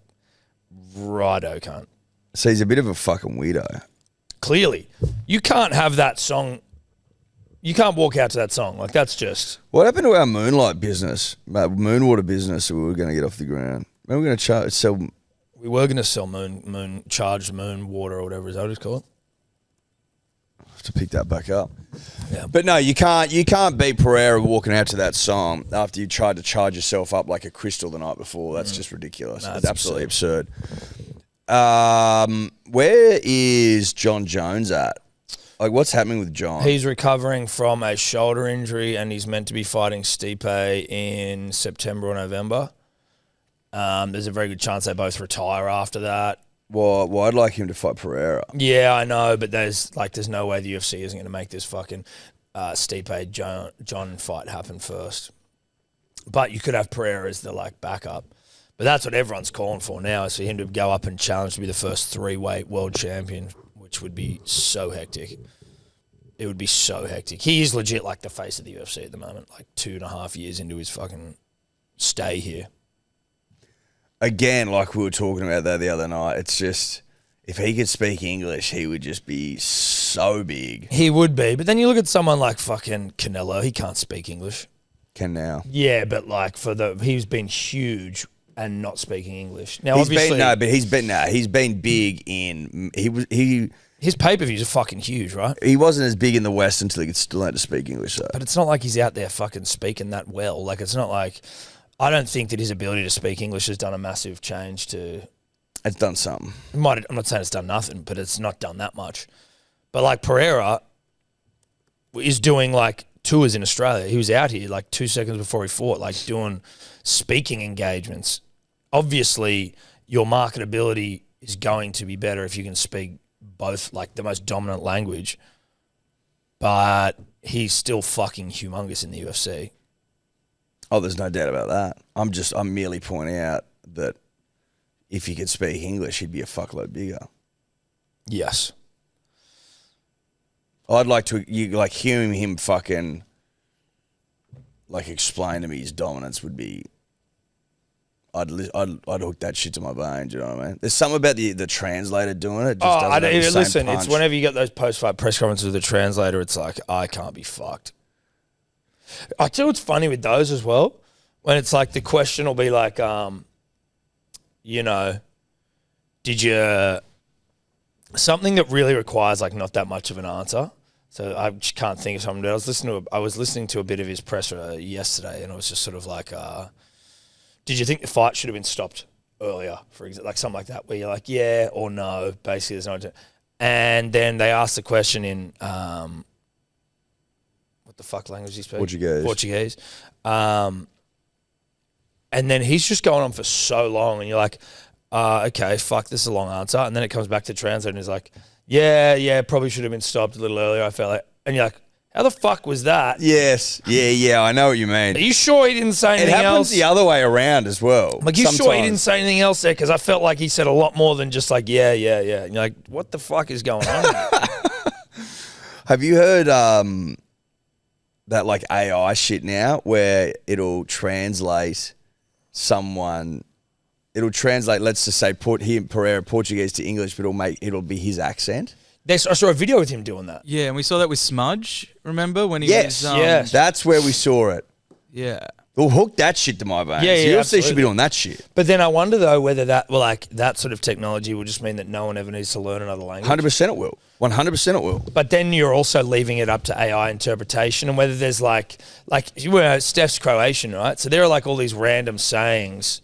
righto, cunt. So he's a bit of a fucking weirdo. Clearly, you can't have that song. You can't walk out to that song. Like that's just. What happened to our moonlight business, moonwater business that we were going to get off the ground? Maybe we're going to sell. We were going to sell charged moon water or whatever is that what it's called. Have to pick that back up. Yeah. But no, you can't beat Pereira walking out to that song after you tried to charge yourself up like a crystal the night before. That's just ridiculous. No, it's it's absolutely absurd. Where is John Jones at? Like, what's happening with John? He's recovering from a shoulder injury, and he's meant to be fighting Stipe in September or November. There's a very good chance they both retire after that. Well, I'd like him to fight Pereira. Yeah, I know, but there's no way the UFC isn't going to make this fucking Stipe John fight happen first. But you could have Pereira as the backup. But that's what everyone's calling for now, is for him to go up and challenge to be the first 3-weight world champion, which would be so hectic. It would be so hectic. He is legit the face of the UFC at the moment, 2.5 years into his fucking stay here. Again, like we were talking about that the other night, it's just, if he could speak English, he would just be so big. He would be, but then you look at someone like fucking Canelo, he can't speak English. Can now. Yeah, but he's been huge and not speaking English. Now he's been big in his pay-per-views are fucking huge, right? He wasn't as big in the West until he could learn to speak English, though. But it's not like he's out there fucking speaking that well. It's not like, I don't think that his ability to speak English has done a massive change to. It's done something. I'm not saying it's done nothing, but it's not done that much. But Pereira is doing tours in Australia. He was out here 2 seconds before he fought, doing speaking engagements. Obviously, your marketability is going to be better if you can speak both the most dominant language. But he's still fucking humongous in the UFC. Oh, there's no doubt about that. I'm merely pointing out that if he could speak English, he'd be a fuckload bigger. Yes. I'd like to hearing him fucking explain to me his dominance would be. I'd hook that shit to my bones. You know what I mean? There's something about the translator doing it. Just doesn't have the same listen. punch. It's whenever you get those post-fight press conferences with the translator, it's I can't be fucked. I tell you what's funny with those as well, when it's the question will be did you something that really requires not that much of an answer. So I just can't think of something. I was listening to a bit of his presser yesterday, and it was just sort of did you think the fight should have been stopped earlier? For example, something like that, where you're yeah or no. Basically, there's no. And then they asked the question in what the fuck language do you speak? Portuguese. And then he's just going on for so long, and you're okay, fuck, this is a long answer. And then it comes back to translate, and he's yeah, probably should have been stopped a little earlier. I felt and you're how the fuck was that? Yes. Yeah, I know what you mean. Are you sure he didn't say anything else? It happens the other way around as well. You sure he didn't say anything else there? Because I felt like he said a lot more than just yeah. And you're what the fuck is going on? Have you heard that AI shit now, where it'll translate someone? It'll translate, let's just say, put him Pereira Portuguese to English, but it'll be his accent. I saw a video with him doing that. Yeah, and we saw that with Smudge. Remember when he was? Yes. That's where we saw it. Yeah. We'll hook that shit to my veins. Yeah, UFC absolutely. should be doing that shit. But then I wonder though whether that that sort of technology will just mean that no one ever needs to learn another language. 100% it will. 100% it will. But then you're also leaving it up to AI interpretation, and whether there's Steph's Croatian, right? So there are all these random sayings,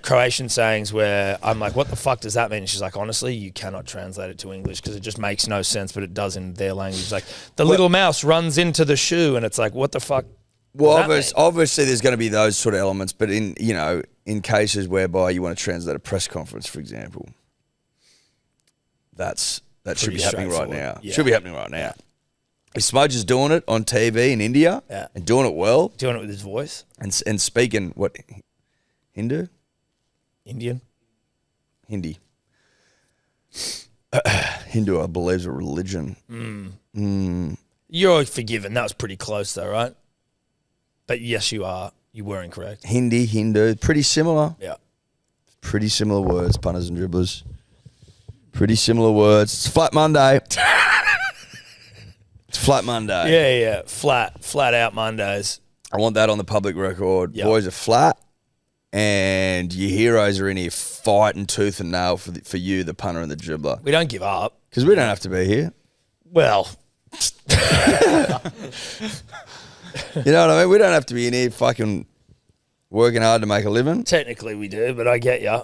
Croatian sayings, where I'm what the fuck does that mean? And she's honestly, you cannot translate it to English because it just makes no sense, but it does in their language. Little mouse runs into the shoe, and it's what the fuck? Well, obviously there's going to be those sort of elements, but in cases whereby you want to translate a press conference, for example, that should be happening right now. Yeah. Should be happening right now. If Smudge is doing it on TV in India and doing it well, Doing it with his voice. and speaking what Hindu. Indian. Hindi, I believe, is a religion. You're forgiven. That was pretty close though, right? But yes, you are. You were incorrect. Hindi, Hindu, pretty similar. Yeah. Pretty similar words, punters and dribblers. Pretty similar words. It's Flat Monday. It's Flat Monday. Yeah. Flat out Mondays. I want that on the public record. Yep. Boys are flat, and your heroes are in here fighting tooth and nail for you, the punter and the dribbler. We don't give up. Because we don't have to be here. Well. You know what I mean? We don't have to be in here fucking working hard to make a living. Technically we do, but I get ya.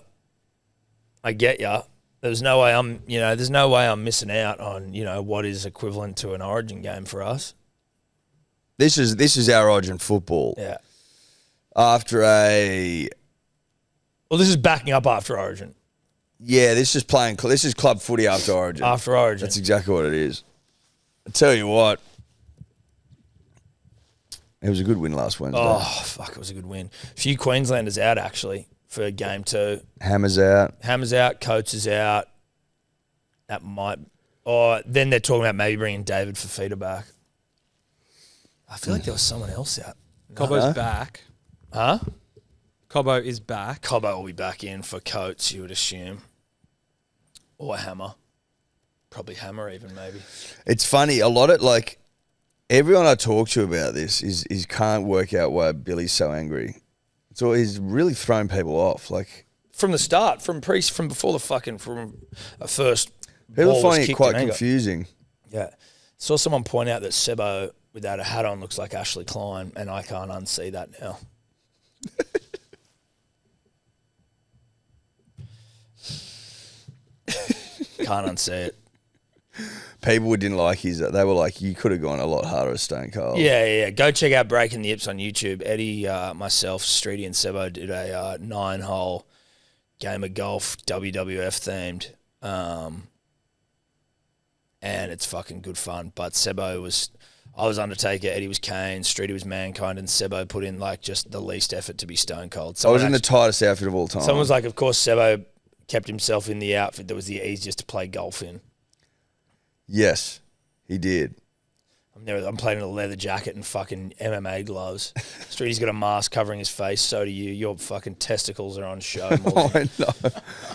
There's no way I'm missing out on, what is equivalent to an Origin game for us. This is our Origin football. Yeah. Well, this is backing up after Origin. Yeah, this is club footy after Origin. After Origin. That's exactly what it is. I tell you what, it was a good win last Wednesday. Oh, fuck, it was a good win. A few Queenslanders out, actually, for game 2. Hammer's out. Coates is out. That might... Or then they're talking about maybe bringing David Fafita back. I feel like there was someone else out. Cobbo's back. Huh? Cobbo is back. Cobbo will be back in for Coates, you would assume. Or Hammer. Probably Hammer even, maybe. It's funny, a lot of, everyone I talk to about this is can't work out why Billy's so angry. So he's really thrown people off. From the start, from before the first People ball was finding it kicked quite in anger. confusing. Yeah. Saw someone point out that Sebo, without a hat on, looks like Ashley Klein, and I can't unsee that now. Can't unsee it. People didn't like they were like, you could have gone a lot harder as Stone Cold. Yeah. Go check out Breaking the Ips on YouTube. Eddie, myself, Streety and Sebo did a 9-hole game of golf, WWF themed. And it's fucking good fun. But I was Undertaker, Eddie was Kane, Streety was Mankind, and Sebo put in just the least effort to be Stone Cold. I was in the tightest outfit of all time. Someone was like, of course, Sebo kept himself in the outfit that was the easiest to play golf in. Yes, he did. I'm playing in a leather jacket and fucking MMA gloves. Streety's got a mask covering his face. So do you. Your fucking testicles are on show. I know.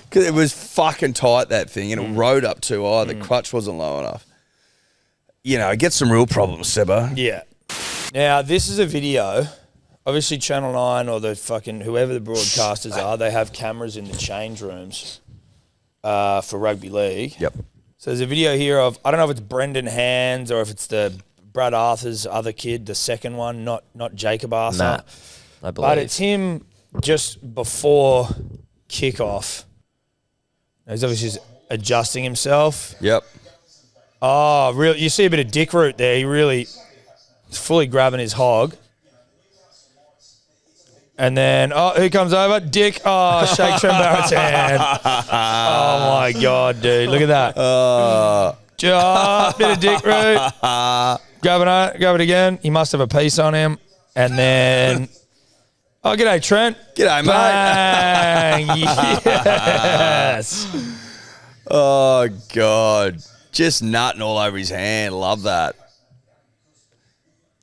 Because it was fucking tight, that thing, and it rode up too high. The crutch wasn't low enough. It gets some real problems, Sebo. Yeah. Now, this is a video. Obviously, Channel 9 or the fucking whoever the broadcasters are, they have cameras in the change rooms for rugby league. Yep. So there's a video here of, I don't know if it's Brendan Hands or if it's the Brad Arthur's other kid, the second one, not Jacob Arthur. Matt, I believe. But it's him just before kickoff. He's obviously just adjusting himself. Yep. Oh, really? You see a bit of dick root there. He really is fully grabbing his hog. And then, who comes over? Dick. Oh, shake Trent Barrett's hand. Oh, my God, dude. Look at that. Bit of dick root. Grab it again. He must have a piece on him. And then, g'day, Trent. G'day, mate. Bang. Yes. Oh, God. Just nutting all over his hand. Love that.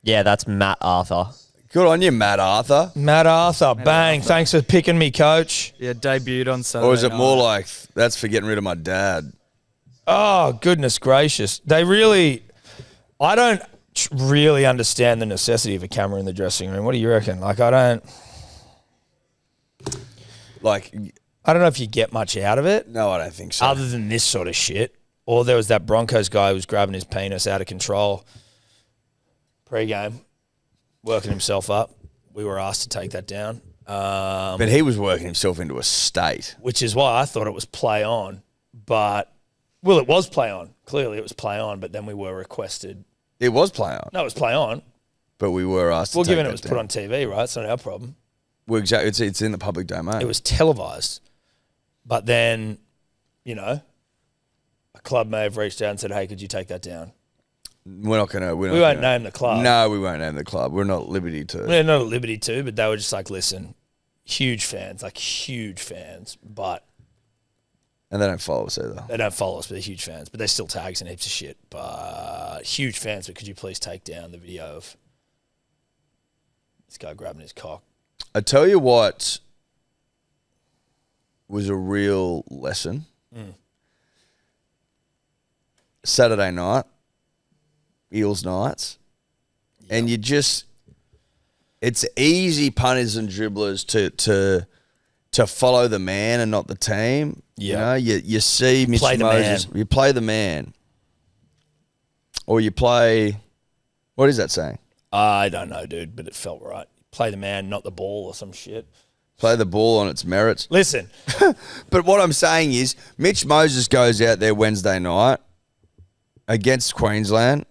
Yeah, that's Matt Arthur. Good on you, Matt Arthur. Matt Arthur. Bang. Thanks for picking me, coach. Yeah, debuted on Saturday. Or is it more like, that's for getting rid of my dad? Oh, goodness gracious. I don't really understand the necessity of a camera in the dressing room. What do you reckon? I don't know if you get much out of it. No, I don't think so. Other than this sort of shit. Or there was that Broncos guy who was grabbing his penis out of control pre-game, working himself up. We were asked to take that down. But he was working himself into a state. Which is why I thought it was play on. But, it was play on. Clearly it was play on, but then we were requested. It was play on. No, it was play on. But we were asked to take given that it was down. put on TV, right? It's not our problem. Well, exactly. It's in the public domain. It was televised. But then, a club may have reached out and said, hey, could you take that down? We're not going to. We won't name the club. No, we won't name the club. We're not at liberty to. We're not at liberty to, but they were just like, listen, huge fans, but. And they don't follow us either. They don't follow us, but they're huge fans. But they still tags and heaps of shit. But huge fans, but could you please take down the video of this guy grabbing his cock? I tell you what was a real lesson. Saturday night, Eels nights, and it's easy punters and dribblers to follow the man and not the team. Yeah. You see Mitch Moses, you play the man, or you play. What is that saying? I don't know, dude, but it felt right. Play the man, not the ball, or some shit. Play the ball on its merits. Listen, But what I'm saying is Mitch Moses goes out there Wednesday night against Queensland.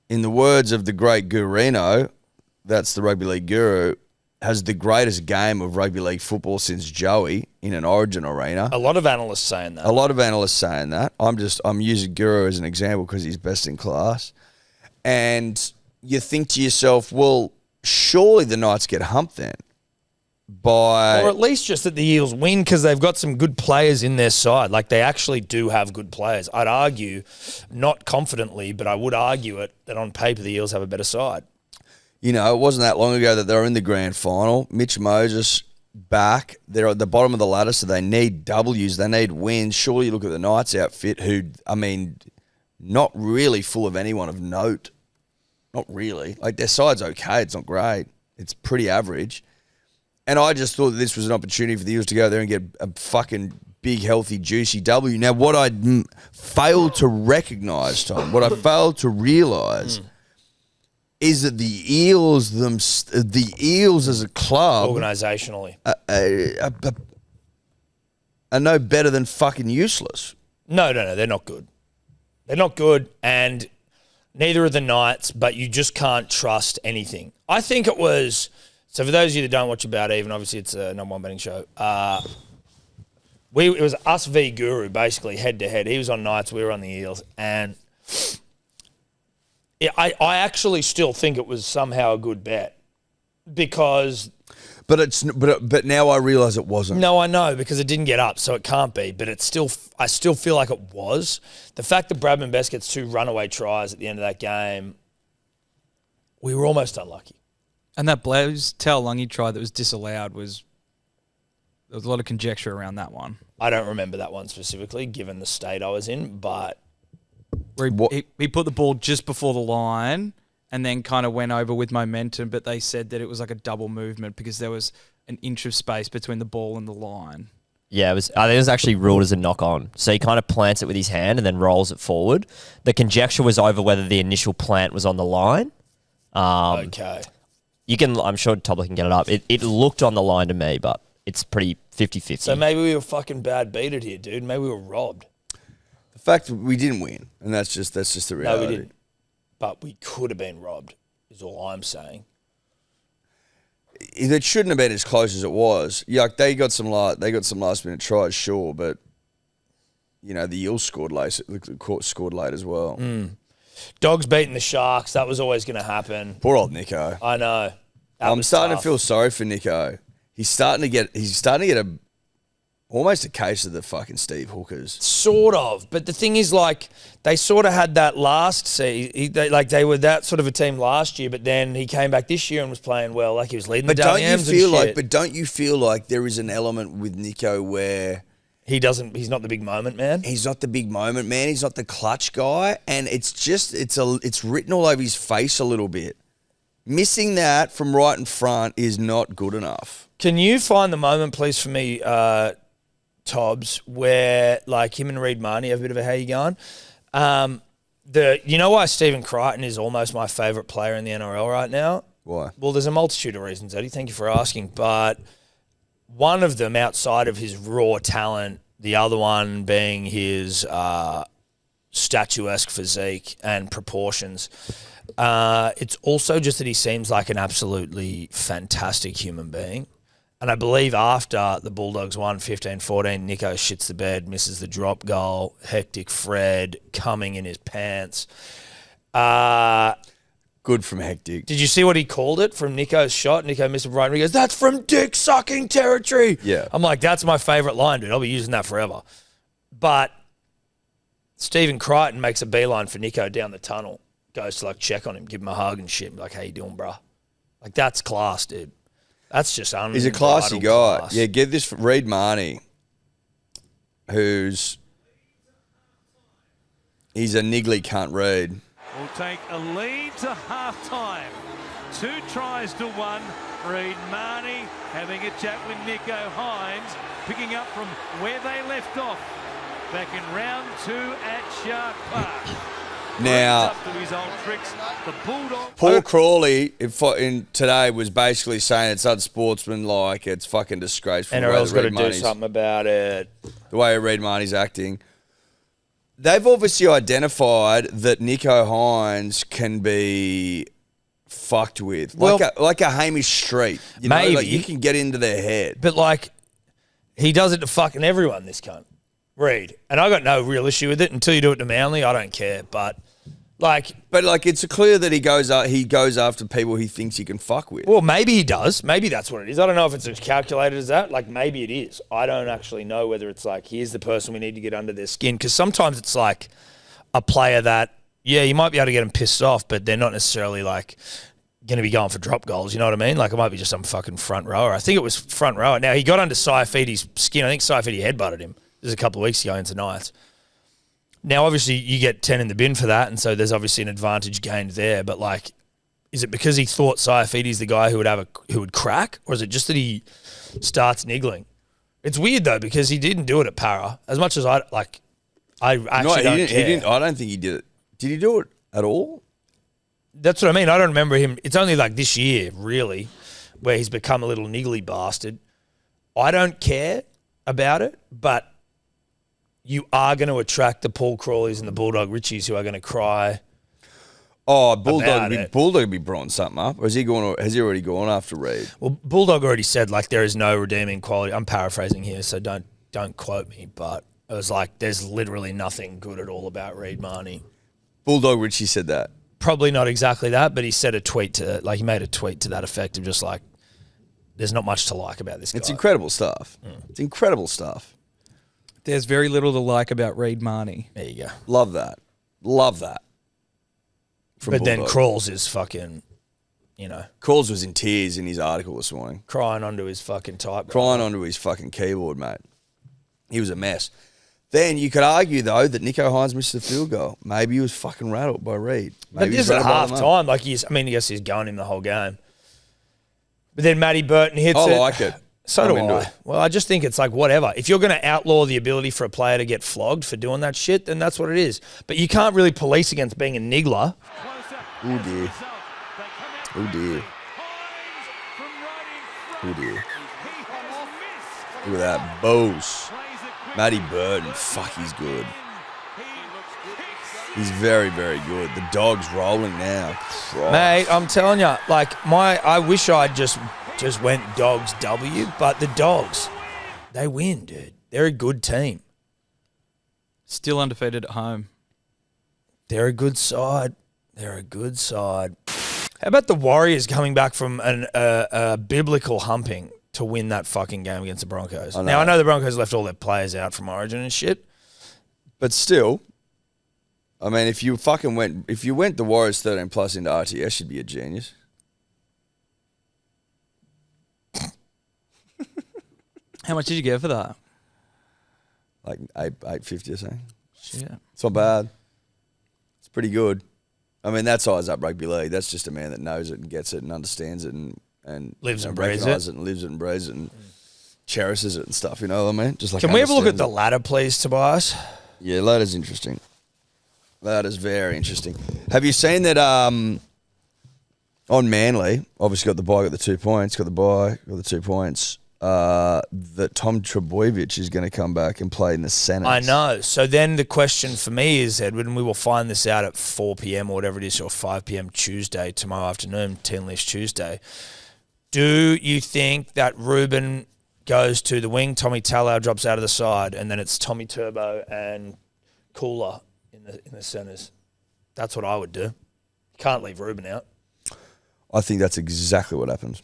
In the words of the great Gurino, that's the rugby league guru, has the greatest game of rugby league football since Joey in an Origin arena. a lot of analysts saying that. A lot of analysts saying that. I'm using Guru as an example because he's best in class. And you think to yourself, well, surely the Knights get humped then. Or at least just that the Eels win because they've got some good players in their side. Like, they actually do have good players. I'd argue, not confidently, but I would argue it, that on paper the Eels have a better side. You know, it wasn't that long ago that they were in the grand final. Mitch Moses back. They're at the bottom of the ladder, so they need W's. They need wins. Surely you look at the Knights outfit, who, I mean, not really full of anyone of note. Not really. Like, their side's okay. It's not great. It's pretty average. And I just thought that this was an opportunity for the Eels to go there and get a fucking big, healthy, juicy W. Now, what I failed to recognise, Tom, what I failed to realise is that the Eels as a club Organisationally. are no better than fucking useless. No, they're not good. They're not good, and neither are the Knights, but you just can't trust anything. I think it was... So for those of you that don't watch About Even, obviously it's a number one betting show. It was us v Guru, basically, head-to-head. He was on Knights, we were on the Eels, and... I actually still think it was somehow a good bet because... But now I realise it wasn't. No, I know, because it didn't get up, so it can't be. But I still feel like it was. The fact that Bradman Best gets 2 runaway tries at the end of that game, we were almost unlucky. And that Blaise Taulagi try that was disallowed there was a lot of conjecture around that one. I don't remember that one specifically, given the state I was in, but... Where he put the ball just before the line and then kind of went over with momentum, but they said that it was like a double movement because there was an inch of space between the ball and the line. Yeah, I think it was actually ruled as a knock-on. So he kind of plants it with his hand and then rolls it forward. The conjecture was over whether the initial plant was on the line. Okay. I'm sure Tobler can get it up. It looked on the line to me, but it's pretty 50-50. So maybe we were fucking bad beat it here, dude. Maybe we were robbed. The fact that we didn't win, and that's just the reality. No, we didn't. But we could have been robbed, is all I'm saying. It shouldn't have been as close as it was. Yeah, like they got some last minute tries, sure, but you know the Eels scored late as well. Dogs beating the Sharks, that was always going to happen. Poor old Nico. I know. I'm starting to feel sorry for Nico. He's starting to get almost a case of the fucking Steve Hookers. Sort of. But the thing is, like, they sort of had that last season. They were that sort of a team last year, but then he came back this year and was playing well. Like, he was leading the Dally M's and shit. But don't you feel like there is an element with Nico where... He's not the big moment man. He's not the big moment man. He's not the clutch guy. And it's written all over his face a little bit. Missing that from right in front is not good enough. Can you find the moment, please, for me, Tobbs, where like him and Reid Marnie have a bit of a how you going? You know why Stephen Crichton is almost my favourite player in the NRL right now? Why? Well, there's a multitude of reasons, Eddie. Thank you for asking. But one of them, outside of his raw talent, the other one being his statuesque physique and proportions. It's also just that he seems like an absolutely fantastic human being. And I believe after the Bulldogs won 15-14, Nico shits the bed, misses the drop goal, hectic Fred coming in his pants. Good from Hectic. Did you see what he called it from Nico's shot? Nico missed it right, and he goes, "That's from dick-sucking territory." Yeah. I'm like, that's my favourite line, dude. I'll be using that forever. But Stephen Crichton makes a beeline for Nico down the tunnel, goes to like check on him, give him a hug and shit. Like, how you doing, bruh? Like, that's class, dude. That's just unbridled. He's a classy guy. Class. Yeah, give this Reid Marnie, he's a niggly cunt Reid. Will take a lead to half-time. 2 tries to 1. Reid Marnie having a chat with Nico Hines, picking up from where they left off back in round 2 at Shark Park. Now, Up to his old tricks. The Bulldogs. Paul Crawley in today was basically saying it's unsportsmanlike, it's fucking disgraceful. NRL's got to Reed do Marnie's- something about it. The way Reed Marnie's acting. They've obviously identified that Nico Hines can be fucked with. Like a Hamish Street. You know, Maybe. like you can get into their head. But, like, he does it to fucking everyone, this cunt. Reed. And I got no real issue with it. Until you do it to Manly, I don't care. But it's clear that he goes after people he thinks he can fuck with. well, maybe he does. Maybe that's what it is. I don't know if it's as calculated as that. Like, maybe it is. I don't actually know whether it's like, here's the person we need to get under their skin. Because sometimes it's like a player that, yeah, you might be able to get them pissed off, but they're not necessarily like going to be going for drop goals. You know what I mean? Like, it might be just some fucking front rower. I think it was front rower. Now, he got under Saifidi's skin. I think Saifidi headbutted him. This is a couple of weeks ago into Knights. Now, obviously, you get 10 in the bin for that, and so there's obviously an advantage gained there. But, like, is it because he thought Saifidi's the guy who would crack, or is it just that he starts niggling? It's weird, though, because he didn't do it at Para. As much as I actually don't care. I don't think he did it. Did he do it at all? That's what I mean. I don't remember him. It's only like this year, really, where he's become a little niggly bastard. I don't care about it, but you are going to attract the Paul Crawleys and the Bulldog Richies who are going to cry. Oh, Bulldog it. would be brought something up. Or has he already gone after Reed? Well, Bulldog already said, like, there is no redeeming quality. I'm paraphrasing here, so don't quote me, but it was like, there's literally nothing good at all about Reed Marnie. Bulldog Richie said that. Probably not exactly that, but he said he made a tweet to that effect of just like, there's not much to like about this guy. It's incredible stuff. It's incredible stuff. There's very little to like about Reed Marnie. There you go. Love that. Love that. From But then Bulldog. Crawls is fucking, Crawls was in tears in his article this morning. crying onto his fucking typewriter. Crying onto his fucking keyboard, mate. He was a mess. Then you could argue, though, that Nico Hines missed the field goal. Maybe he was fucking rattled by Reed. But Maybe he this was is at rattled by half the time. Like, I guess he's going him the whole game. But then Matty Burton hits I it. like it. So I'm do into I. it. Well, I just think it's like, whatever. If you're going to outlaw the ability for a player to get flogged for doing that shit, then that's what it is. But you can't really police against being a niggler. Oh, dear. Oh, dear. Oh, dear. Look at that. Bose. Matty Burton. Fuck, he's good. He's very, very good. The dog's rolling now. Christ. Mate, I'm telling you, like, I wish I'd just went Dogs W, but the Dogs, they win, dude. They're a good team. Still undefeated at home. They're a good side. They're a good side. How about the Warriors coming back from a biblical humping to win that fucking game against the Broncos? Now, I know the Broncos left all their players out from Origin and shit. But still, I mean, if you went the Warriors 13 plus into RTS, you'd be a genius. How much did you get for that? Like $8.50 or something. Shit. It's not bad. It's pretty good. I mean, that size up rugby league. That's just a man that knows it and gets it and understands it and Lives and breathes recognises it. And lives it and breathes it and cherishes it and stuff. You know what I mean? Just like Can we have a look at the understands ladder, please, Tobias? it. Yeah, ladder's interesting. Ladder's very interesting. Have you seen that on Manly? Obviously got the bye, got the 2 points. Got the bye, got the 2 points. That Tom Trebojevic is going to come back and play in the Senate. I know. So then the question for me is, Edward, and we will find this out at 4 p.m. or whatever it is, or 5 p.m. Tuesday, tomorrow afternoon, 10 list Tuesday. Do you think that Ruben goes to the wing, Tommy Talau drops out of the side, and then it's Tommy Turbo and Cooler in the centres? That's what I would do. You can't leave Ruben out. I think that's exactly what happens.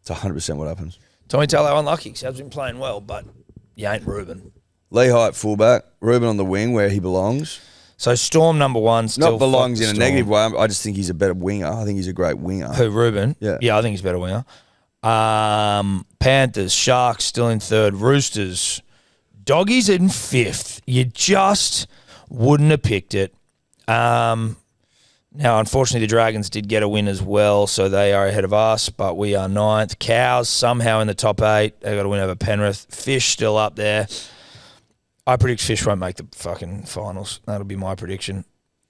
It's 100% what happens. Tommy Talau unlucky because he has been playing well, but you ain't Ruben. Lehigh at fullback, Ruben on the wing where he belongs. So Storm number one still Not belongs in a Storm. negative way. I just think he's a better winger. I think he's a great winger. Who, Ruben? Yeah. Yeah, I think he's a better winger. Panthers, Sharks still in third. Roosters, Doggies in fifth. You just wouldn't have picked it. Now, unfortunately, the Dragons did get a win as well, so they are ahead of us, but we are ninth. Cows somehow in the top 8. They got a win over Penrith. Fish still up there. I predict Fish won't make the fucking finals. That'll be my prediction.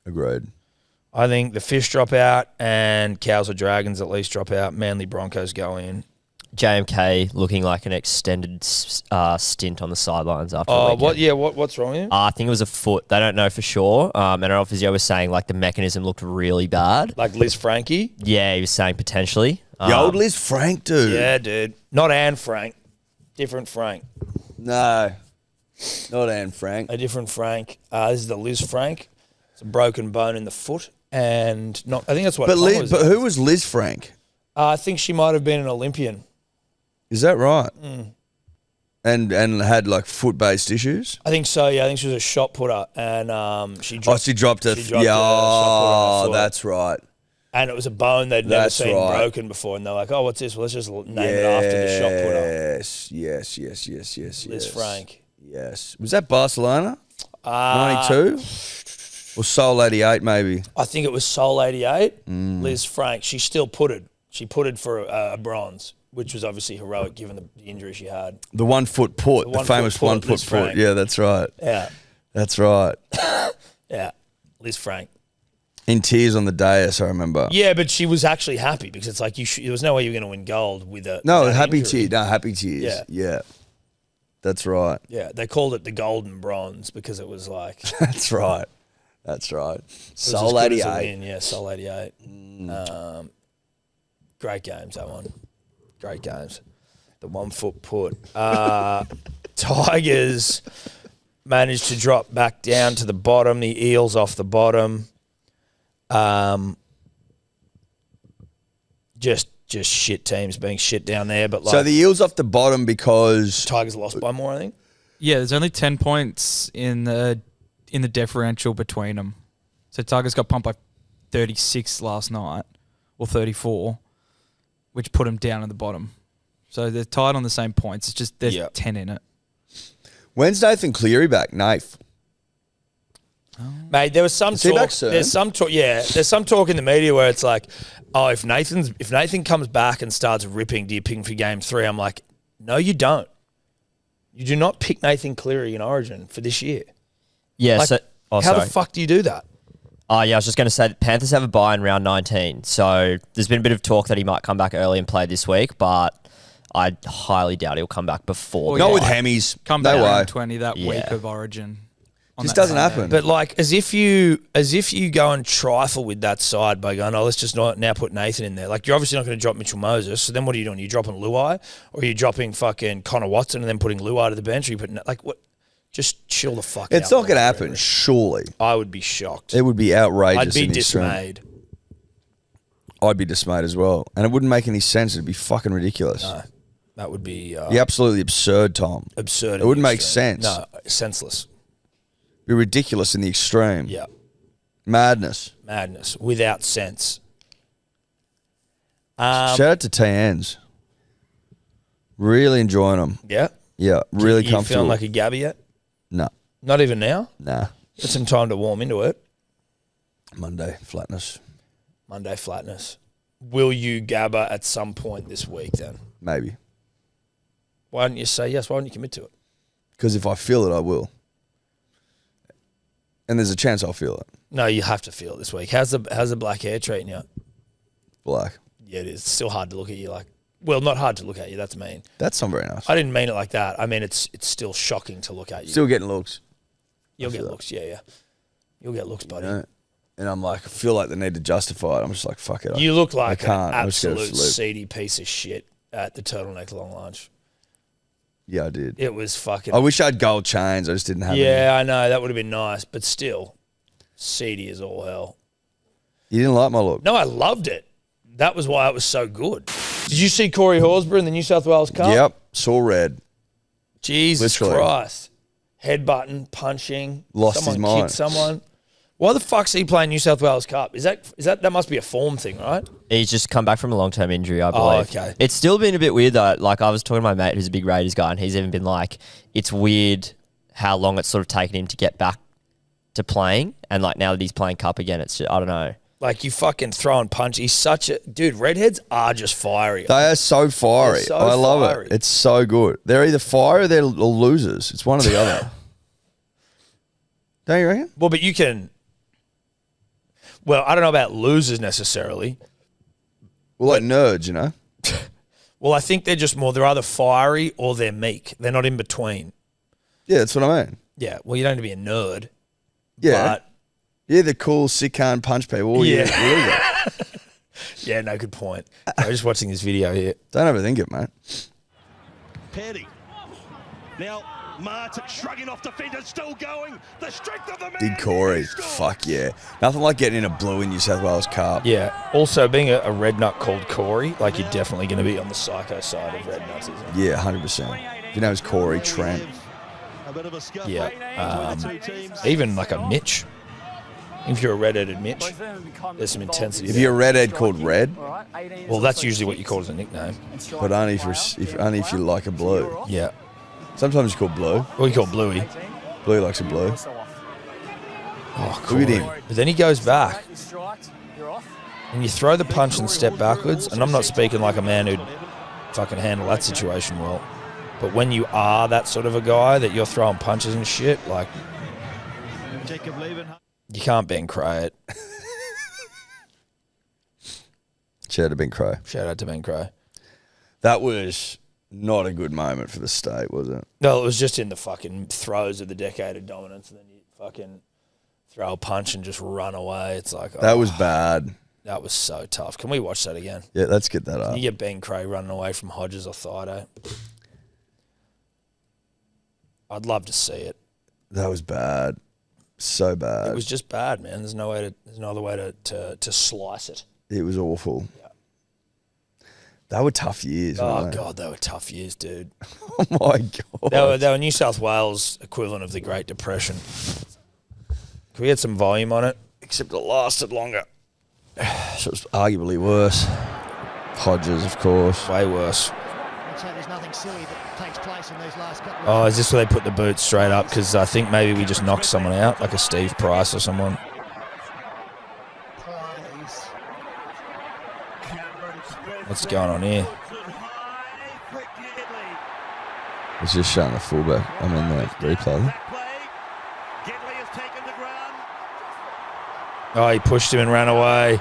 Agreed. I think the Fish drop out and Cows or Dragons at least drop out. Manly Broncos go in. JMK looking like an extended stint on the sidelines after the Oh, weekend. what? Yeah, what's wrong with him? I think it was a foot. They don't know for sure. And our physio was saying like the mechanism looked really bad. Like Liz Frankie? Yeah, he was saying potentially. The old Liz Frank, dude. Yeah, dude. Not Anne Frank. Different Frank. No. Not Anne Frank. A different Frank. This is the Liz Frank. It's a broken bone in the foot. And not. I think that's what But, Con was. but who was Liz Frank? I think she might have been an Olympian. Is that right? Mm. And had like foot-based issues? I think so, yeah. I think she was a shot putter. And she dropped, She dropped a... she dropped yeah, a shot put on her foot. that's right. And it was a bone they'd never That's seen right. broken before. And they're like, oh, what's this? Well, let's just name it after the shot putter. Yes. Liz Frank. Yes. Was that Barcelona? Uh, 92? Or Seoul 88, maybe? I think it was Seoul 88. Mm. Liz Frank. She still putted. She putted for a bronze, which was obviously heroic given the injury she had. The 1 foot put. The famous 1 foot Liz put. Frank. Yeah, that's right. Yeah. That's right. Yeah. Liz Frank. In tears on the dais, I remember. Yeah, but she was actually happy because it's like there was no way you were going to win gold with a No, without happy injury. tears. No, happy tears. Yeah. Yeah. That's right. Yeah, they called it the golden bronze because it was like it That's right. That's right. was Seoul as good as a 88. win. Yeah, Seoul 88. Great games, that one. Great games. The 1 foot put. Tigers managed to drop back down to the bottom. The Eels off the bottom. Just shit teams being shit down there. But like So the Eels off the bottom because... Tigers lost by more, I think. Yeah, there's only 10 points in the differential between them. So Tigers got pumped by 36 last night, or 34, which put them down at the bottom. So they're tied on the same points. It's just there's 10 in it. When's Nathan Cleary back? Nath. Mate, there was some Is he talk. back soon? There's some talk. Yeah, there's some talk in the media where it's like, oh, if Nathan comes back and starts ripping, do you pick him for game 3? I'm like, no, you don't. You do not pick Nathan Cleary in Origin for this year. Yeah, Like, so... Oh, how sorry. the fuck do you do that? Yeah, I was just going to say, Panthers have a bye in round 19. So there's been a bit of talk that he might come back early and play this week, but I highly doubt he'll come back before. Well, the Not with bye. Hammies. Come No back way. round 20 that Yeah. week of Origin. on Just that doesn't Sunday. happen. But like, as if you go and trifle with that side by going, oh, let's just not now put Nathan in there. Like, you're obviously not going to drop Mitchell Moses. So then what are you doing? Are you dropping Luai, or are you dropping fucking Connor Watson and then putting Luai to the bench? Or you put like what? Just chill the fuck out. It's not going to man. happen, surely. I would be shocked. It would be outrageous. I'd be in the extreme. dismayed. I'd be dismayed as well. And it wouldn't make any sense. It'd be fucking ridiculous. No, that would be Be absolutely absurd, Tom. absurd. It wouldn't make sense. No, senseless. Be ridiculous in the extreme. Yeah, Madness. madness without sense. Shout out to TNs. Really enjoying them. Yeah, Yeah, really you comfortable. feeling like a Gabby yet? No, Not even now. nah. Got some time to warm into it. Monday, flatness. Monday flatness. Will you Gabba at some point this week then? Maybe. Why don't you say yes? Why don't you commit to it? Because if I feel it, I will. And there's a chance I'll feel it. No, you have to feel it this week. How's the black hair treating you? Black. Yeah, it is. It's still hard to look at you like. Well, not hard to look at you. That's mean. That's not very nice. I didn't mean it like that. I mean it's still shocking to look at you. Still getting looks. You'll I get feel looks. Yeah. You'll get looks, buddy. You know? And I'm like, I feel like they need to justify it. I'm just like, fuck it. You look like I can't. an I'm just gonna absolute sleep. seedy piece of shit at the Turtleneck long lunch. Yeah, I did. It was fucking. I wish I had gold chains. I just didn't have any. Yeah, I know that would have been nice, but still, seedy as all hell. You didn't like my look? No, I loved it. That was why it was so good. Did you see Corey Horsburgh in the New South Wales Cup? Yep. Saw red. Jesus Literally. Christ. Headbutting, punching. Lost someone his mind. kicked someone. Why the fuck's he playing New South Wales Cup? Is that must be a form thing, right? He's just come back from a long-term injury, I believe. okay. It's still been a bit weird, though. Like, I was talking to my mate who's a big Raiders guy, and he's even been like, it's weird how long it's sort of taken him to get back to playing. And, like, now that he's playing Cup again, it's just, I don't know. Like, you fucking throw and punch. He's such a... Dude, redheads are just fiery. They are so fiery. They're so I love fiery. it. It's so good. They're either fire or they're losers. It's one or the other. Don't you reckon? Well, but you can... Well, I don't know about losers necessarily. Well, like nerds, you know? Well, I think they're just more, they're either fiery or they're meek. They're not in between. Yeah, that's what I mean. Yeah, well, you don't have to be a nerd. Yeah. But You're the cool, sick, can't punch people. Yeah. You're a loser. yeah, no, good point. I was just watching this video here. Don't overthink it, mate. Petty. Now, Martin shrugging off defenders, still going. The strength of the man. Big Corey. Fuck yeah. Nothing like getting in a blue in New South Wales Cup. Yeah. Also, being a red nut called Corey, like you're definitely going to be on the psycho side of red nuts, isn't it? Yeah, 100%. If your name's Corey, Trent. A bit of a scuff. Yeah. Even like a Mitch. If you're a red-headed Mitch, there's some intensity. If you're a redhead called Red, well, that's usually what you call as a nickname. but only if you like a blue. Yeah. Sometimes you call blue. What do you call Bluey? Blue likes a blue. Oh, Look at him. But then he goes back. And you throw the punch and step backwards, and I'm not speaking like a man who'd fucking handle that situation well. But when you are that sort of a guy that you're throwing punches and shit, like, you can't Ben Crow it. Shout out to Ben Crow. Shout out to Ben Crow. That was not a good moment for the state, was it? No, it was just in the fucking throes of the decade of dominance, and then you fucking throw a punch and just run away. It's like, That was bad. That was so tough. Can we watch that again? Yeah, let's get that up. You get Ben Crow running away from Hodges or Thido. I'd love to see it. That was bad. So bad. It was just bad, man. There's no other way to slice it. It was awful. Yeah. They were tough years. Oh weren't they? God, they were tough years, dude. Oh my God. They were New South Wales equivalent of the Great Depression. Can we get some volume on it? Except it lasted longer. So it was arguably worse. Hodges, of course. Way worse. So there's nothing silly that takes place in these last couple of Oh, is this where they put the boots straight up? Because I think maybe we just knocked someone out, like a Steve Price or someone. plays. What's going on here? It's just showing the fullback. I mean, the replay. Oh, he pushed him and ran away.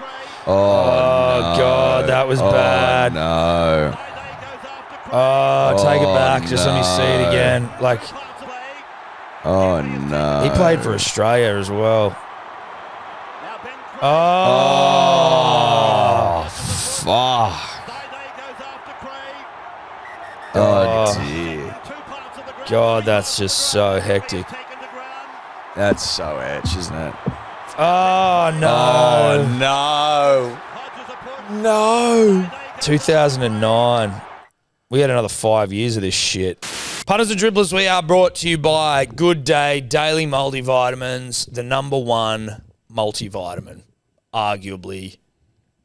Oh, no. God, that was bad. No. Oh, take it back. Just let me see it no. again. Like, Oh, no. he played for Australia as well. Oh, Oh, fuck. Oh, dear. God, that's just so hectic. That's so etch, isn't it? Oh, no. Oh, no. No. 2009. We had another 5 years of this shit. Punters and dribblers, we are brought to you by Good Day Daily Multivitamins, the number one multivitamin, arguably,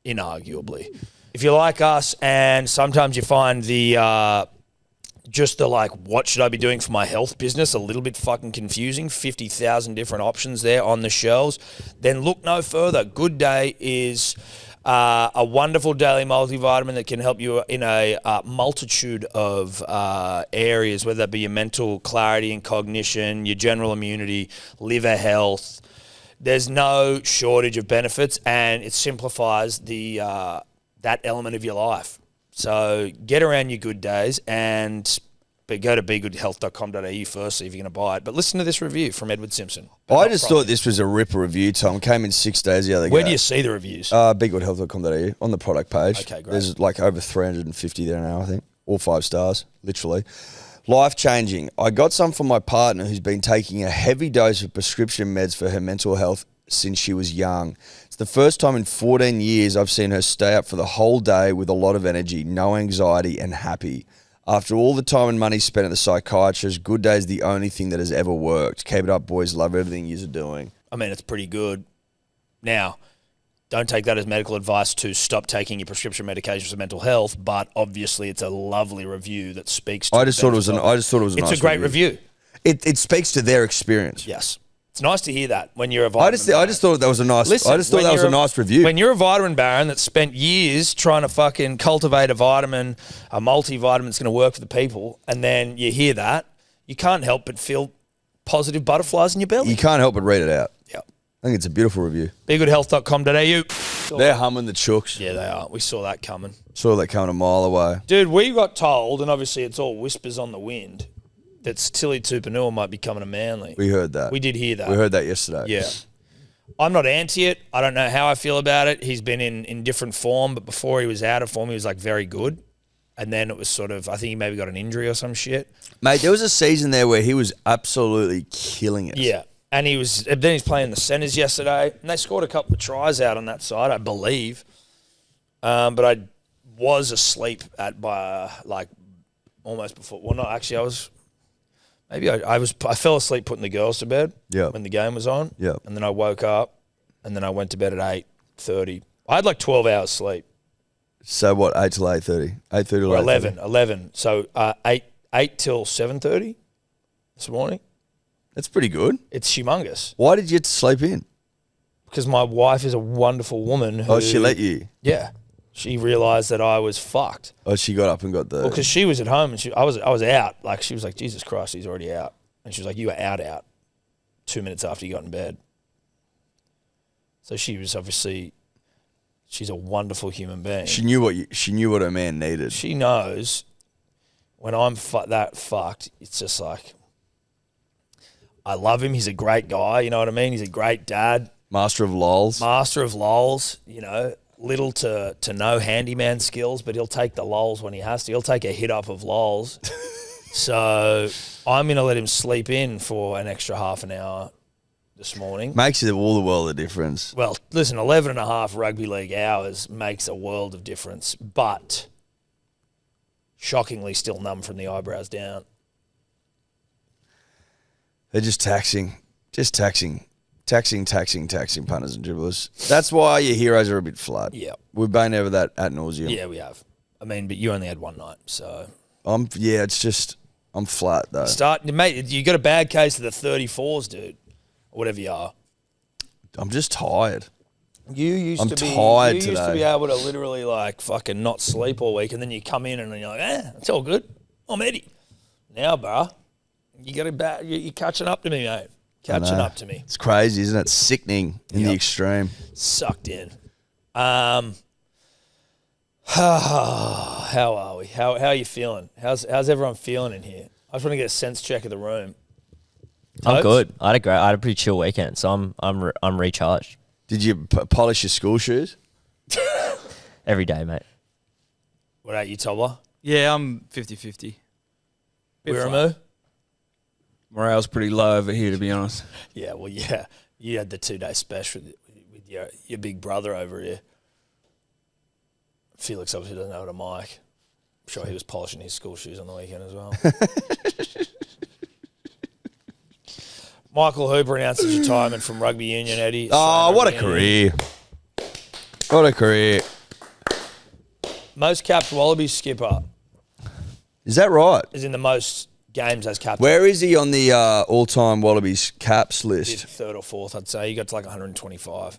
inarguably. If you like us and sometimes you find the like, what should I be doing for my health business a little bit fucking confusing, 50,000 different options there on the shelves, then look no further. Good Day is a wonderful daily multivitamin that can help you in a multitude of areas, whether that be your mental clarity and cognition, your general immunity, liver health. There's no shortage of benefits, and it simplifies the that element of your life. So get around your good days but go to begoodhealth.com.au first, see if you're going to buy it. But listen to this review from Edward Simpson. I just thought this was a ripper review, Tom. Came in 6 days the other day. Where do you see the reviews? Begoodhealth.com.au on the product page. Okay, great. There's like over 350 there now, I think. All 5 stars, literally. Life-changing. I got some from my partner who's been taking a heavy dose of prescription meds for her mental health since she was young. It's the first time in 14 years I've seen her stay up for the whole day with a lot of energy, no anxiety, and happy. After all the time and money spent at the psychiatrist, Good Day is the only thing that has ever worked. Keep it up, boys. Love everything you're doing. I mean, it's pretty good. Now, don't take that as medical advice to stop taking your prescription medications for mental health, but obviously it's a lovely review that speaks to I just thought it was a nice It's a great review. It speaks to their experience. Yes. It's nice to hear that when you're a vitamin I just thought that was a nice. Listen, I just thought when that was you're a nice review. When you're a vitamin baron that spent years trying to fucking cultivate a vitamin, a multivitamin that's going to work for the people, and then you hear that, you can't help but feel positive butterflies in your belly. You can't help but read it out. Yeah. think it's a beautiful review. BeGoodHealth.com.au. They're humming the chooks. Yeah, they are. We saw that coming. Saw that coming a mile away. Dude, we got told, and obviously it's all whispers on the wind, that Tilly Tupanua might be coming to Manly. We heard that. We did hear that. We heard that yesterday. Yeah. I'm not anti it. I don't know how I feel about it. He's been in different form, but before he was out of form, he was like very good. And then it was sort of, I think he maybe got an injury or some shit. Mate, there was a season there where he was absolutely killing it. Yeah. And then he's playing the centres yesterday, and they scored a couple of tries out on that side, I believe. But I was asleep by almost before. Well, not actually. I fell asleep putting the girls to bed. Yeah. When the game was on. Yeah. And then I woke up, and then I went to bed at 8:30. I had like 12 hours sleep. So what? 8 till 8:30. 8:30 to Or 8:30? 11. So 8 till 7:30 this morning. That's pretty good. It's humongous. Why did you have to sleep in? Because my wife is a wonderful woman. Oh, she let you? Yeah. She realised that I was fucked. Oh, she got up and got the... Well, because she was at home and I was out. Like, she was like, Jesus Christ, he's already out. And she was like, you were out 2 minutes after you got in bed. So she was obviously, she's a wonderful human being. She knew what her man needed. She knows when I'm that fucked, it's just like, I love him. He's a great guy. You know what I mean? He's a great dad. Master of lols. You know, little to no handyman skills, but he'll take the lols when he has to. He'll take a hit up of lols. So I'm going to let him sleep in for an extra half an hour this morning. Makes it all the world of difference. Well, listen, 11 and a half rugby league hours makes a world of difference, but shockingly still numb from the eyebrows down. They're just taxing punters and dribblers. That's why your heroes are a bit flat. Yeah. We've been over that ad nauseum. Yeah, we have. I mean, but you only had one night, so... I'm flat, though. Mate, you got a bad case of the 34s, dude. Or whatever you are. I'm just tired. You used to be able to literally like fucking not sleep all week, and then you come in and you're like, it's all good. I'm Eddie. Now, bruh, you're catching up to me, mate. Catching up to me. It's crazy, isn't it? Sickening in the extreme. Sucked in. How are we? How are you feeling? How's everyone feeling in here? I just want to get a sense check of the room. I'm good. I had a pretty chill weekend, so I'm recharged. Did you polish your school shoes? Every day, mate. What about you, Tobler? Yeah, I'm 50-50. Wiramu? Morale's pretty low over here, to be honest. Yeah, well, yeah. You had the 2-day special with your big brother over here. Felix obviously doesn't know what a mic. I'm sure he was polishing his school shoes on the weekend as well. Michael Hooper announced his retirement from rugby union, Eddie. Oh, what a career. What a career. Most capped Wallabies skipper. Is that right? Is in the most games as captain. Where is he on the all-time Wallabies caps list? Third or fourth, I'd say. He got to like 125.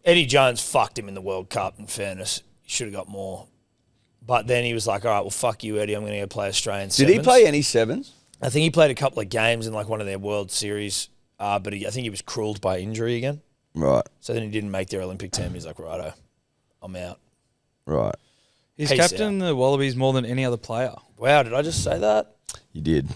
Eddie Jones fucked him in the World Cup, in fairness. He should have got more. But then he was like, all right, well, fuck you, Eddie. I'm going to go play Australian sevens. Did he play any sevens? I think he played a couple of games in like one of their World Series, but I think he was cruelled by injury again. Right. So then he didn't make their Olympic team. He's like, righto, I'm out. Right. He's Peace captain out. the Wallabies more than any other player. Wow, did I just say that? You did.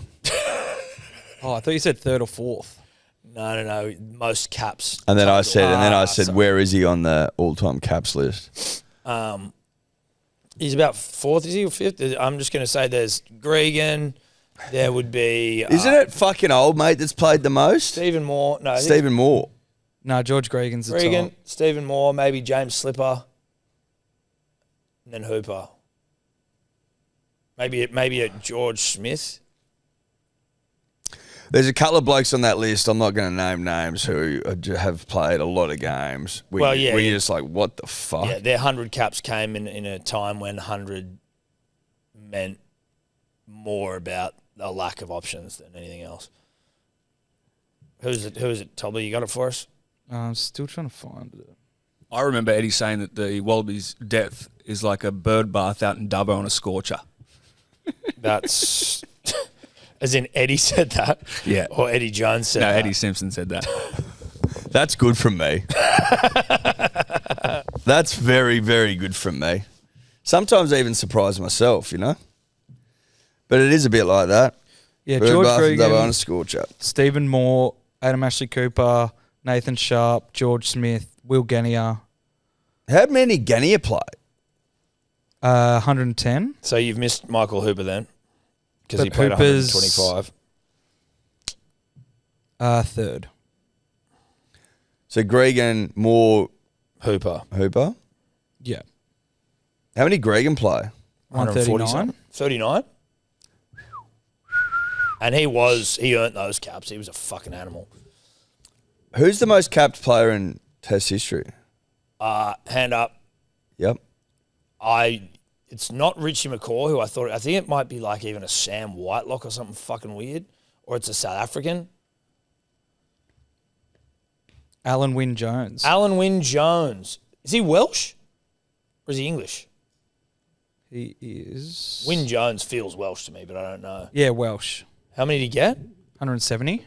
Oh, I thought you said third or fourth. No. Most caps. And then I said, sorry. where is he on the all-time caps list? He's about fourth, is he, or fifth? I'm just going to say there's Gregan. There would be... Isn't it fucking old mate that's played the most? Stephen Moore. No, Stephen Moore. No, George Gregan's the Gregan, top. Stephen Moore, maybe James Slipper, and then Hooper. Maybe a George Smith. There's a couple of blokes on that list, I'm not going to name names, who have played a lot of games. Where you're just like, what the fuck? Yeah, their 100 caps came in a time when 100 meant more about a lack of options than anything else. Who is it, Tobler? You got it for us? I'm still trying to find it. I remember Eddie saying that the Wallabies' depth is like a bird bath out in Dubbo on a scorcher. That's... As in Eddie said that? Yeah. Or Eddie Jones said that? No, Eddie Simpson said that. That's good from me. That's very, very good from me. Sometimes I even surprise myself, you know? But it is a bit like that. Yeah, Bird George bath and double Gregan, underscore chat. Stephen Moore, Adam Ashley Cooper, Nathan Sharp, George Smith, Will Genia. How many Gania play? 110. So you've missed Michael Hooper then, because But he played Hooper's- 125. Third. So Gregan, Moore, Hooper. Hooper. Yeah. How many Gregan play? 139. 39. And he earned those caps. He was a fucking animal. Who's the most capped player in Test history? Hand up. Yep. It's not Richie McCaw, I think it might be like even a Sam Whitelock or something fucking weird. Or it's a South African. Alan Wynne Jones. Alan Wynne Jones. Is he Welsh? Or is he English? He is. Wynne Jones feels Welsh to me, but I don't know. Yeah, Welsh. How many did he get? 170.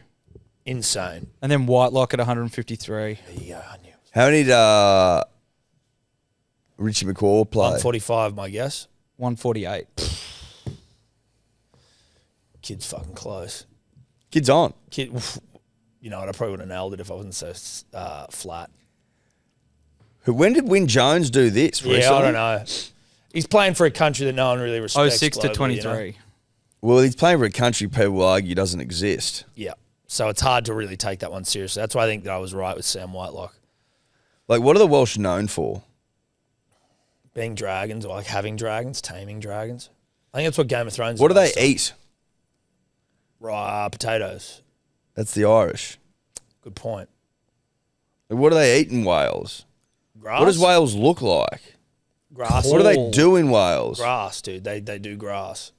Insane. And then Whitelock at 153. There you go. I knew. How many did Richie McCaw play? 145, my guess. 148. Kid's fucking close. Kid's on. Kid, you know what? I probably would have nailed it if I wasn't so flat. When did Wynne Jones do this? Yeah, recently? I don't know. He's playing for a country that no one really respects. 06 to globally, 23. You know? Well, he's playing for a country people will argue doesn't exist. Yeah. So it's hard to really take that one seriously. That's why I think that I was right with Sam Whitelock. Like, what are the Welsh known for? Being dragons, or like having dragons, taming dragons. I think that's what Game of Thrones is. What do they based on. eat? Potatoes. That's the Irish. Good point. And what do they eat in Wales? Grass? What does Wales look like? Grass. What do they do in Wales? Grass, dude. They do grass.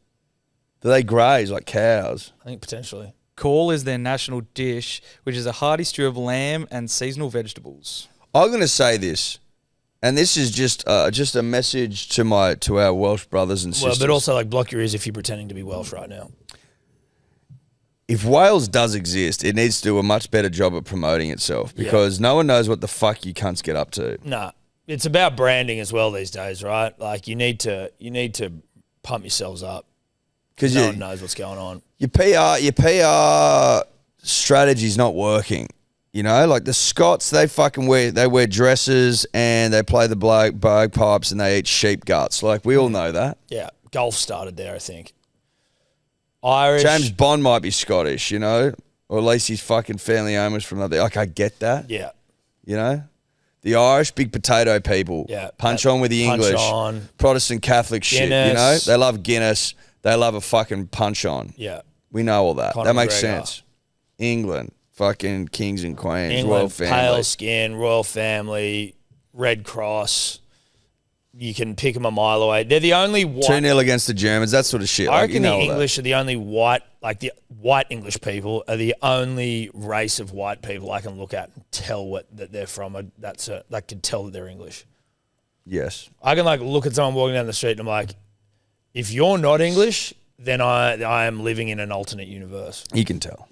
Do they graze like cows? I think potentially. Call is their national dish, which is a hearty stew of lamb and seasonal vegetables. I'm going to say this, and this is just a message to our Welsh brothers and sisters. Well, but also like block your ears if you're pretending to be Welsh right now. If Wales does exist, it needs to do a much better job at promoting itself because no one knows what the fuck you cunts get up to. Nah. It's about branding as well these days, right? Like you need to pump yourselves up. Because no one knows what's going on. Your PR strategy's not working. You know, like the Scots, they wear dresses and they play the bagpipes and they eat sheep guts. Like we all know that. Yeah. Golf started there, I think. Irish. James Bond might be Scottish, you know, or at least his fucking family home was from that. Like I get that. Yeah. You know, the Irish, big potato people. Yeah. Punch on with the Punch English. on. Protestant Catholic shit. You know, Guinness. they love Guinness. They love a fucking punch on. Yeah. We know all that. Conor That makes McGregor. sense. England, fucking kings and queens, England, royal family. pale skin, royal family, Red Cross. You can pick them a mile away. They're the only white. 2-0 against the Germans, that sort of shit. I Like, reckon you know the all that. English are the only white, like the white English people are the only race of white people I can look at and tell that they're from. I can tell that they're English. Yes. I can like look at someone walking down the street and I'm like, if you're not English, then I am living in an alternate universe. You can tell.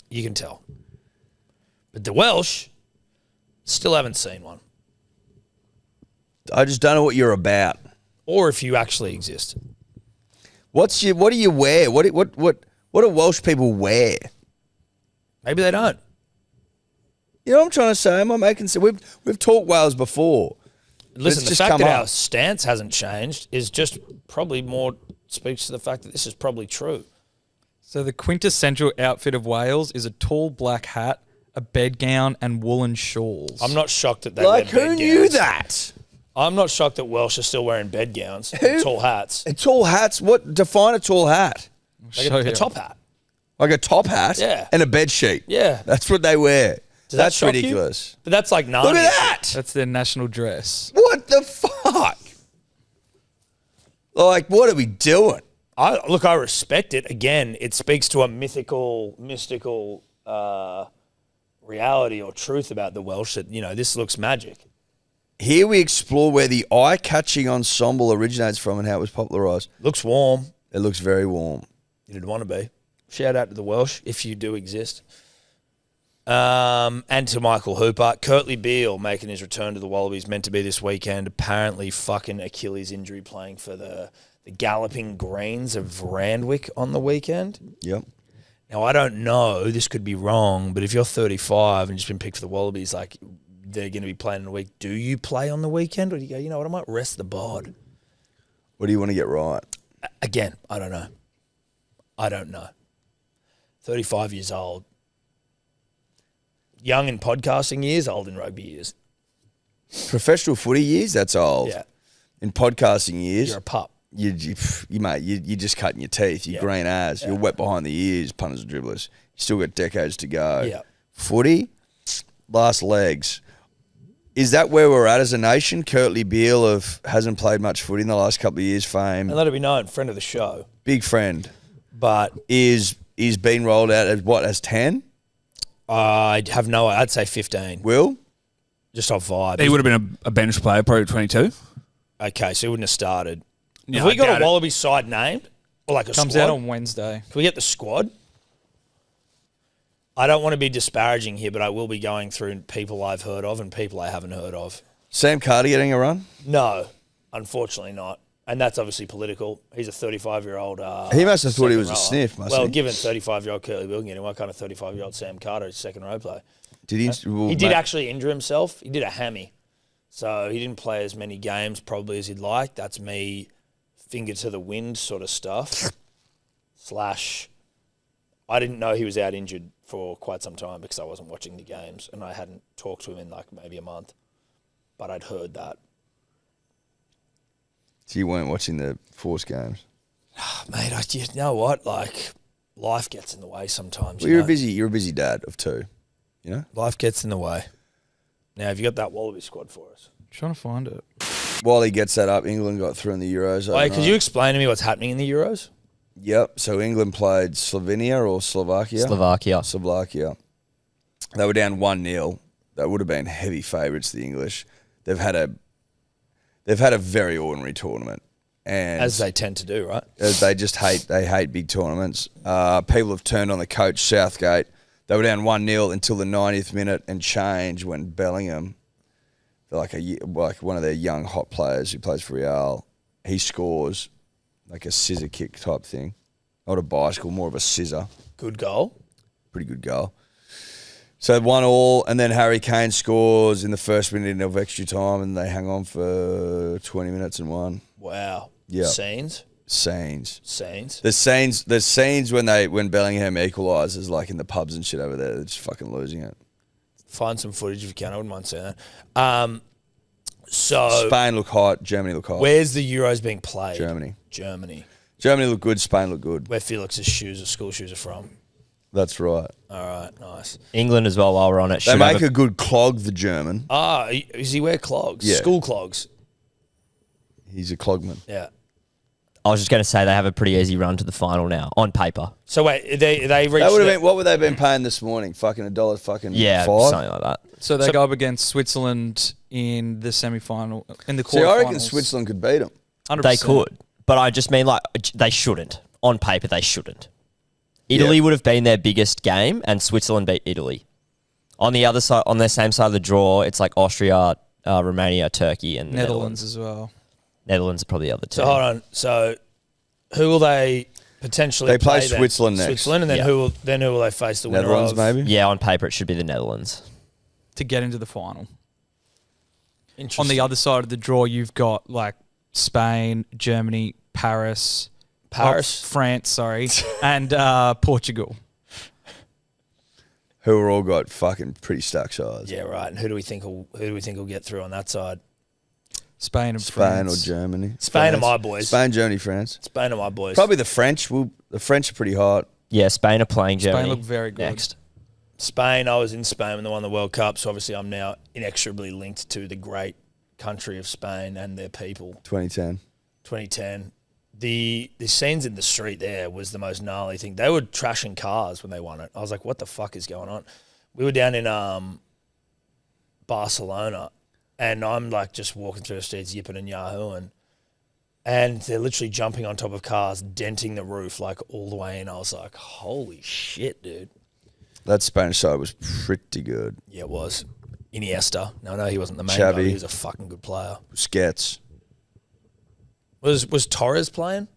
You can tell. But the Welsh, still haven't seen one. I just don't know what you're about. Or if you actually exist. What do you wear? What do Welsh people wear? Maybe they don't. You know what I'm trying to say? Am I making sense? We've talked Wales before. Listen, It's the just fact come that up. our stance hasn't changed is just probably more speaks to the fact that this is probably true. So the quintessential outfit of Wales is a tall black hat, a bedgown, and woolen shawls. I'm not shocked that they Like, wear who bed knew gowns. that? I'm not shocked that Welsh are still wearing bed gowns and tall hats. A tall hat's what? Define a tall hat. Like Show a you. top hat. Like a top hat? Yeah. And a bed sheet. Yeah. That's what they wear. Does that That's shock you? ridiculous. But that's like Narnia. Look at that. That's their national dress. What the fuck? Like, what are we doing? I respect it. Again, it speaks to a mystical reality or truth about the Welsh that, you know, this looks magic. Here we explore where the eye-catching ensemble originates from and how it was popularised. Looks warm. It looks very warm. You'd want to be. Shout out to the Welsh if you do exist. And to Michael Hooper. Curtly Beale making his return to the Wallabies, meant to be this weekend. Apparently fucking Achilles injury playing for the Galloping Greens of Randwick on the weekend. Yep. Now, I don't know, this could be wrong, but if you're 35 and just been picked for the Wallabies, like, they're going to be playing in a week, do you play on the weekend? Or do you go, you know what, I might rest the bod? What do you want to get right? Again, I don't know. 35 years old. Young in podcasting years, old in rugby years. Professional footy years, that's old. Yeah. In podcasting years, You're a pup. you mate, you're just cutting your teeth. You're green as. You're wet behind the ears, punters and dribblers. You still got decades to go. Yeah. Footy, last legs. Is that where we're at as a nation? Curtly Beale hasn't played much footy in the last couple of years. Fame, And let it be known, friend of the show. big friend, But is being rolled out as 10? I'd say 15. Will? Just off vibe. He would have been a bench player, probably 22. Okay, so he wouldn't have started. Yeah, Have we I got doubt a it. Wallaby side named? Or like a Comes squad? out on Wednesday. Can we get the squad? I don't want to be disparaging here, but I will be going through people I've heard of and people I haven't heard of. Sam Carter getting a run? No, unfortunately not. And that's obviously political. He's a 35-year-old. He must have thought he second was a rower. sniff, mustn't Well, he? given 35-year-old Curtly Beale can get him, what kind of 35-year-old Sam Carter is second row play? Did he? Well, He did mate, actually injure himself. He did a hammy. So he didn't play as many games probably as he'd like. That's me finger to the wind sort of stuff. / I didn't know he was out injured for quite some time because I wasn't watching the games and I hadn't talked to him in like maybe a month. But I'd heard that. So you weren't watching the Force games? Mate, you know what? Like, life gets in the way sometimes. Well, you're a busy dad of two, you know? Life gets in the way. Now, have you got that Wallaby squad for us? Trying to find it. While he gets that up, England got through in the Euros. Wait, could overnight. you explain to me what's happening in the Euros? Yep. So England played Slovenia or Slovakia? Slovakia. They were down 1-0. That would have been heavy favourites, the English. They've had a very ordinary tournament. And As they tend to do, right? they just hate big tournaments. People have turned on the coach Southgate. They were down 1-0 until the 90th minute and change when Bellingham, like one of their young hot players who plays for Real, he scores like a scissor kick type thing. Not a bicycle, more of a scissor. Good goal. Pretty good goal. So 1-1, and then Harry Kane scores in the first minute of extra time, and they hang on for 20 minutes and won. Wow. Yeah. Scenes. The scenes when Bellingham equalises, like in the pubs and shit over there, they're just fucking losing it. Find some footage if you can. I wouldn't mind seeing that. So Spain look hot, Germany look hot. where's the Euros being played? Germany. Germany. Look good, Spain look good. Where Felix's school shoes are from. That's right. All right, nice. England as well, while we're on it. They should make have a good clog, the German. Does he wear clogs? Yeah. School clogs. He's a clogman. Yeah. I was just going to say they have a pretty easy run to the final now, on paper. So wait, they reached. That would have been, what would they have been paying this morning? Fucking $1 fucking Yeah, $5? something like that. So they go up against Switzerland in the semi-final, in the See, quarterfinals. I reckon Switzerland could beat them. 100%. They could, but I just mean like they shouldn't. On paper, they shouldn't. Italy would have been their biggest game, and Switzerland beat Italy. On the other side, on the same side of the draw, it's like Austria, Romania, Turkey, and the Netherlands as well. Netherlands are probably the other two. So hold on. So who will they potentially? They play then? Switzerland next. Switzerland, and then Yeah. who will they face the winner Netherlands, of? maybe? Yeah, on paper, it should be the Netherlands. To get into the final. Interesting. On the other side of the draw, you've got like Spain, Germany, France, sorry, and Portugal. Who are all got fucking pretty stacked sides. Yeah, right. And who do we think will get through on that side? Spain and Spain France. or Germany. Spain are France. my boys. Spain, Germany, France. Spain are my boys. Probably the French. The French are pretty hot. Yeah, Spain are playing Germany. Spain look very good. Next. Spain, I was in Spain when they won the World Cup, so obviously I'm now inexorably linked to the great country of Spain and their people. 2010. 2010. The scenes in the street there was the most gnarly thing. They were trashing cars when they won it. I was like, what the fuck is going on? We were down in Barcelona, and I'm like just walking through the streets, yipping and yahooing, and they're literally jumping on top of cars, denting the roof like all the way in. I was like, holy shit, dude. That Spanish side was pretty good. Yeah, it was. Iniesta. No, he wasn't the main Xavi. guy. He was a fucking good player. Busquets. Was Torres playing?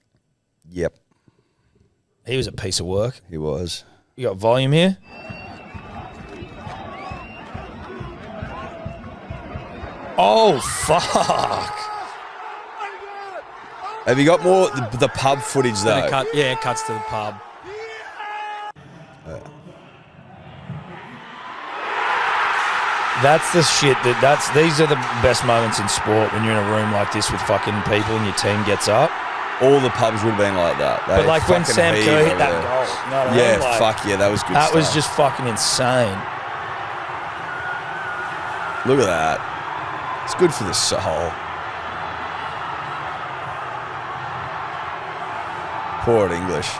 Yep, He was a piece of work. he was. You got volume here? Oh, fuck. Have you got more the pub footage though? It cuts to the pub. That's the shit these are the best moments in sport when you're in a room like this with fucking people and your team gets up. All the pubs would have been like that. But like when fucking Sam heave Kerr hit over that there. goal. You know what I Yeah, mean? Like, fuck yeah, that was good that stuff. was just fucking insane. Look at that. It's good for the soul. Poor English.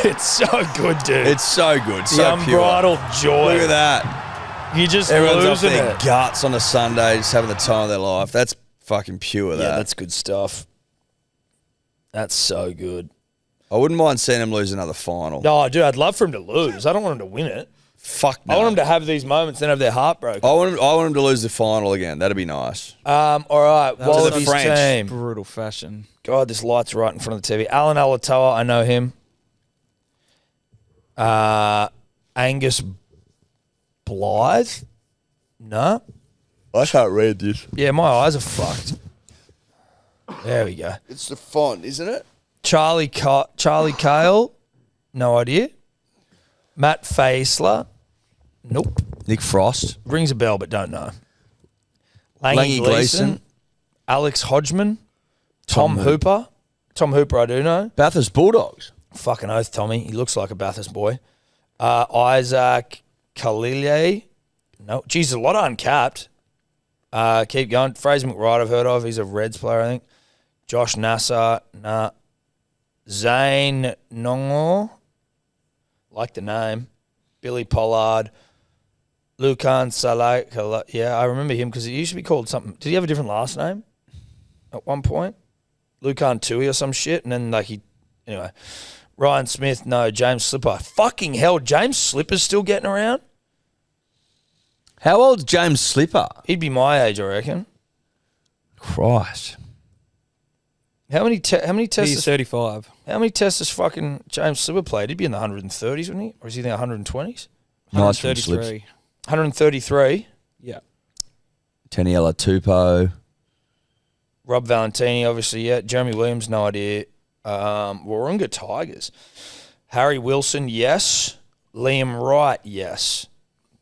It's so good, dude. It's so good. the So pure. unbridled joy. Look at that. You just Everyone's off losing their it. guts on a Sunday, just having the time of their life. That's fucking pure, Yeah, that. that's good stuff. That's so good. I wouldn't mind seeing him lose another final. No, dude, I'd love for him to lose. I don't want him to win it. Fuck no. I want him to have these moments, then have their heart broken. I want him to lose the final again. That'd be nice. All right, That was Wallabies the French. team. Brutal fashion. God, this light's right in front of the TV. Alan Alatoa, I know him. Angus Blythe? No. I can't read this. Yeah, my eyes are fucked. There we go. It's the font, isn't it? Charlie Cale? No idea. Matt Faisler? Nope. Nick Frost. Rings a bell, but don't know. Langy Gleeson. Alex Hodgman. Tom Hooper. Tom Hooper, I do know. Bathurst Bulldogs. Fucking oath, Tommy. He looks like a Bathurst boy. Isaac Kalile. No. Jesus, a lot of uncapped. Keep going. Fraser McWright, I've heard of. He's a Reds player, I think. Josh Nassar. Nah. Zane Nongo. Like the name. Billy Pollard. Lucan Salah. Yeah, I remember him because he used to be called something. Did he have a different last name at one point? Lucan Tui or some shit. And then anyway. Ryan Smith, no. James Slipper. Fucking hell, James Slipper's still getting around? How old's James Slipper? He'd be my age, I reckon. Christ. How many He's tests? 35. How many tests has fucking James Slipper played? He'd be in the 130s, wouldn't he? Or is he in the 120s? Nice from Slips. 133. 133. Yeah. Taniela Tupou. Rob Valentini, obviously, yeah. Jeremy Williams, no idea. Warunga Tigers. Harry Wilson, yes. Liam Wright, yes.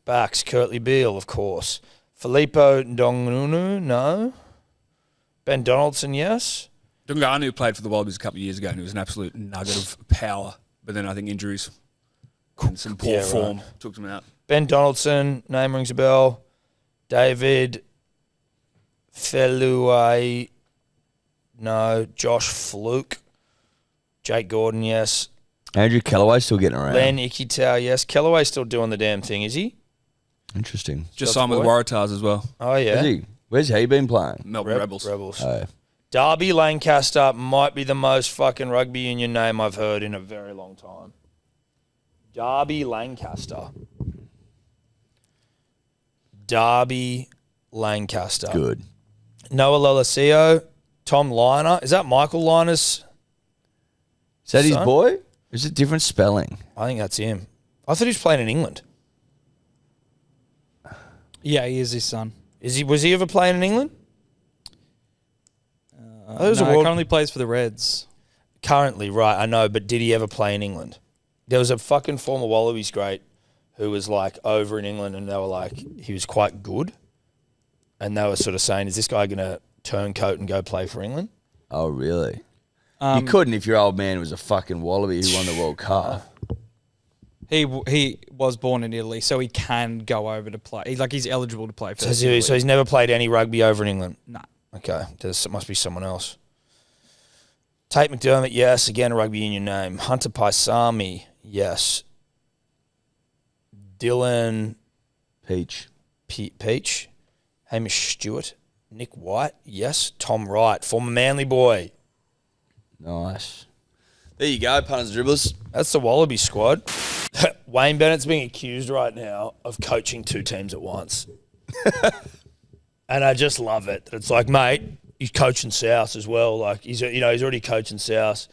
Backs, Kurtley Beale, of course. Filippo Ndongnunu, no. Ben Donaldson, yes. Dunganu played for the Wallabies a couple of years ago and he was an absolute nugget of power. But then I think injuries and some poor form took him out. Ben Donaldson, name rings a bell. David Feluai, no. Josh Fluke. Jake Gordon, yes. Andrew Kellaway still getting around. Len Ikitau, yes. Kellaway's still doing the damn thing, is he? Interesting. Just Shots signed with the boy. Waratahs as well. Oh, yeah. Is he? Where's he been playing? Melbourne Rebels. Oh. Derby Lancaster might be the most fucking rugby union name I've heard in a very long time. Derby Lancaster. Derby Lancaster. Good. Noah Lolosio. Tom Liner. Is that Michael Liner's? Is that his Son? boy? Is it different spelling? I think that's him. I thought he was playing in England. Yeah, he is his son. Was he ever playing in England? No, he currently plays for the Reds. Currently, right, I know, but did he ever play in England? There was a fucking former Wallabies great who was like over in England and they were like, he was quite good. And they were sort of saying, is this guy going to turn coat and go play for England? Oh, really? You couldn't if your old man was a fucking Wallaby who won the World Cup. He was born in Italy, so he can go over to play. He's eligible to play for So Italy. he's never played any rugby over in England? No. Okay, there must be someone else. Tate McDermott, yes. Again, a rugby union name. Hunter Paisami, yes. Dylan Peach. Peach. Hamish Stewart. Nick White, yes. Tom Wright, former Manly boy. Nice. There you go, punters and dribblers. That's the Wallaby squad. Wayne Bennett's being accused right now of coaching 2 teams at once. And I just love it. It's like, mate, he's coaching South as well. Like, he's already coaching South.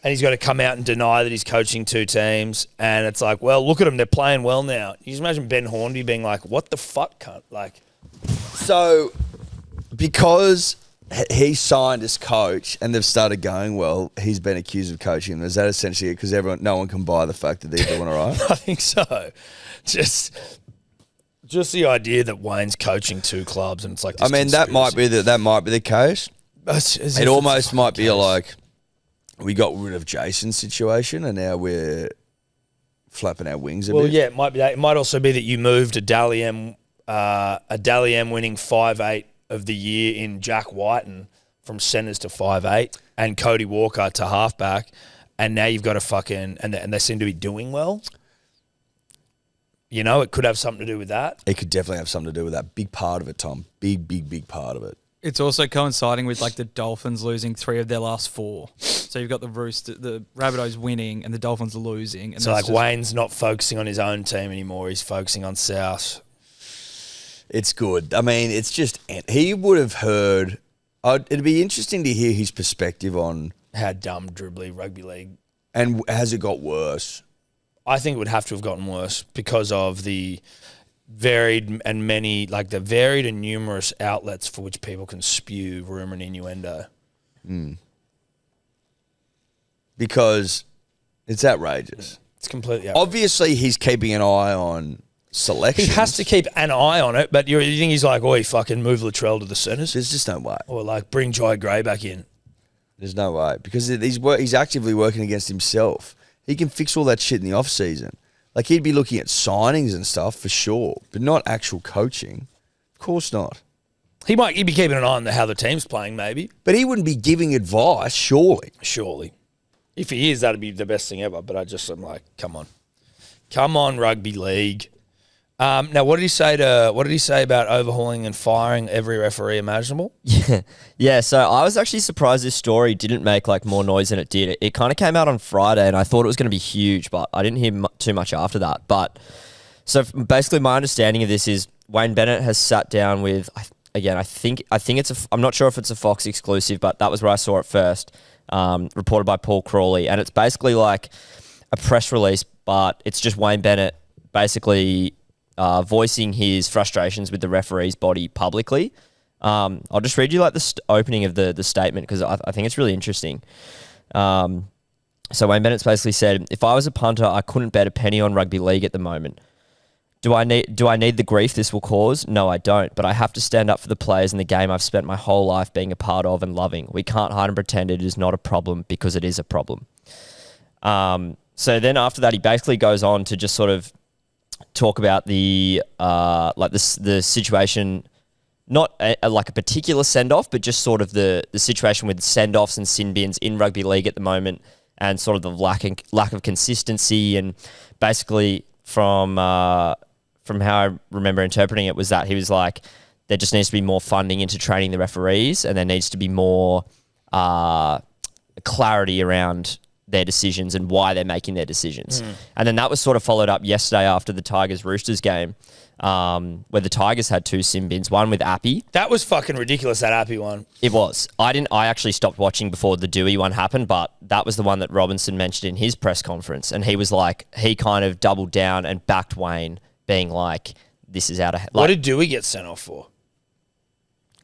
And he's got to come out and deny that he's coaching 2 teams. And it's like, well, look at them. They're playing well now. You just imagine Ben Hornby being like, what the fuck, cunt? Like, So, because he signed as coach and they've started going well, he's been accused of coaching them. Is that essentially it? Because no one can buy the fact that they're doing all right? I think so. Just the idea that Wayne's coaching 2 clubs and it's like this that might be the case. It almost might be like we got rid of Jason's situation and now we're flapping our wings a bit. Well, yeah, it might be that. It might also be that you moved a Dally M winning 5'8" of the year in Jack Whiten from centres to 5'8" and Cody Walker to halfback, and now you've got a fucking and they seem to be doing well. You know, it could have something to do with that. It could definitely have something to do with that. Big part of it, Tom. Big part of it. It's also coinciding with like the Dolphins losing 3 of their last 4. So you've got the Rabbitohs winning and the Dolphins losing. And so like Wayne's not focusing on his own team anymore. He's focusing on South. It's good. I mean, it's just he would have heard. It'd be interesting to hear his perspective on how dumb dribbly rugby league. And has it got worse? I think it would have to have gotten worse because of the varied and numerous outlets for which people can spew rumour and innuendo. Because it's outrageous. It's completely outrageous. Obviously, he's keeping an eye on selection. He has to keep an eye on it, but you think he's like, oh, he fucking move Latrell to the centres? There's just no way. Or like bring Jai Gray back in. There's no way. Because he's actively working against himself. He can fix all that shit in the off-season. Like, he'd be looking at signings and stuff for sure, but not actual coaching. Of course not. He'd be keeping an eye on how the team's playing, maybe. But he wouldn't be giving advice, surely. Surely. If he is, that'd be the best thing ever. But I'm like, come on. Come on, rugby league. Now, what did he say about overhauling and firing every referee imaginable? Yeah. So I was actually surprised this story didn't make like more noise than it did. It kind of came out on Friday, and I thought it was going to be huge, but I didn't hear too much after that. But so basically, my understanding of this is Wayne Bennett has sat down with. Again, I think I'm not sure if it's a Fox exclusive, but that was where I saw it first. Reported by Paul Crawley, and it's basically like a press release, but it's just Wayne Bennett basically voicing his frustrations with the referee's body publicly. I'll just read you like the opening of the statement because I think it's really interesting. So Wayne Bennett's basically said, "If I was a punter, I couldn't bet a penny on rugby league at the moment. Do I need the grief this will cause? No, I don't. But I have to stand up for the players in the game I've spent my whole life being a part of and loving. We can't hide and pretend it is not a problem because it is a problem." So then after that, he basically goes on to just sort of talk about the situation, not like a particular send-off, but just sort of the situation with send-offs and sin bins in rugby league at the moment, and sort of the lack of consistency. And basically from how I remember interpreting it was that he was like, there just needs to be more funding into training the referees, and there needs to be more clarity around their decisions and why they're making their decisions. And then that was sort of followed up yesterday after the Tigers-Roosters game, where the Tigers had 2 sin bins, one with Appy. That was fucking ridiculous, that Appy one. It was. I actually stopped watching before the Dewey one happened, but that was the one that Robinson mentioned in his press conference. And he was like, he kind of doubled down and backed Wayne, being like, this is out of... what did Dewey get sent off for?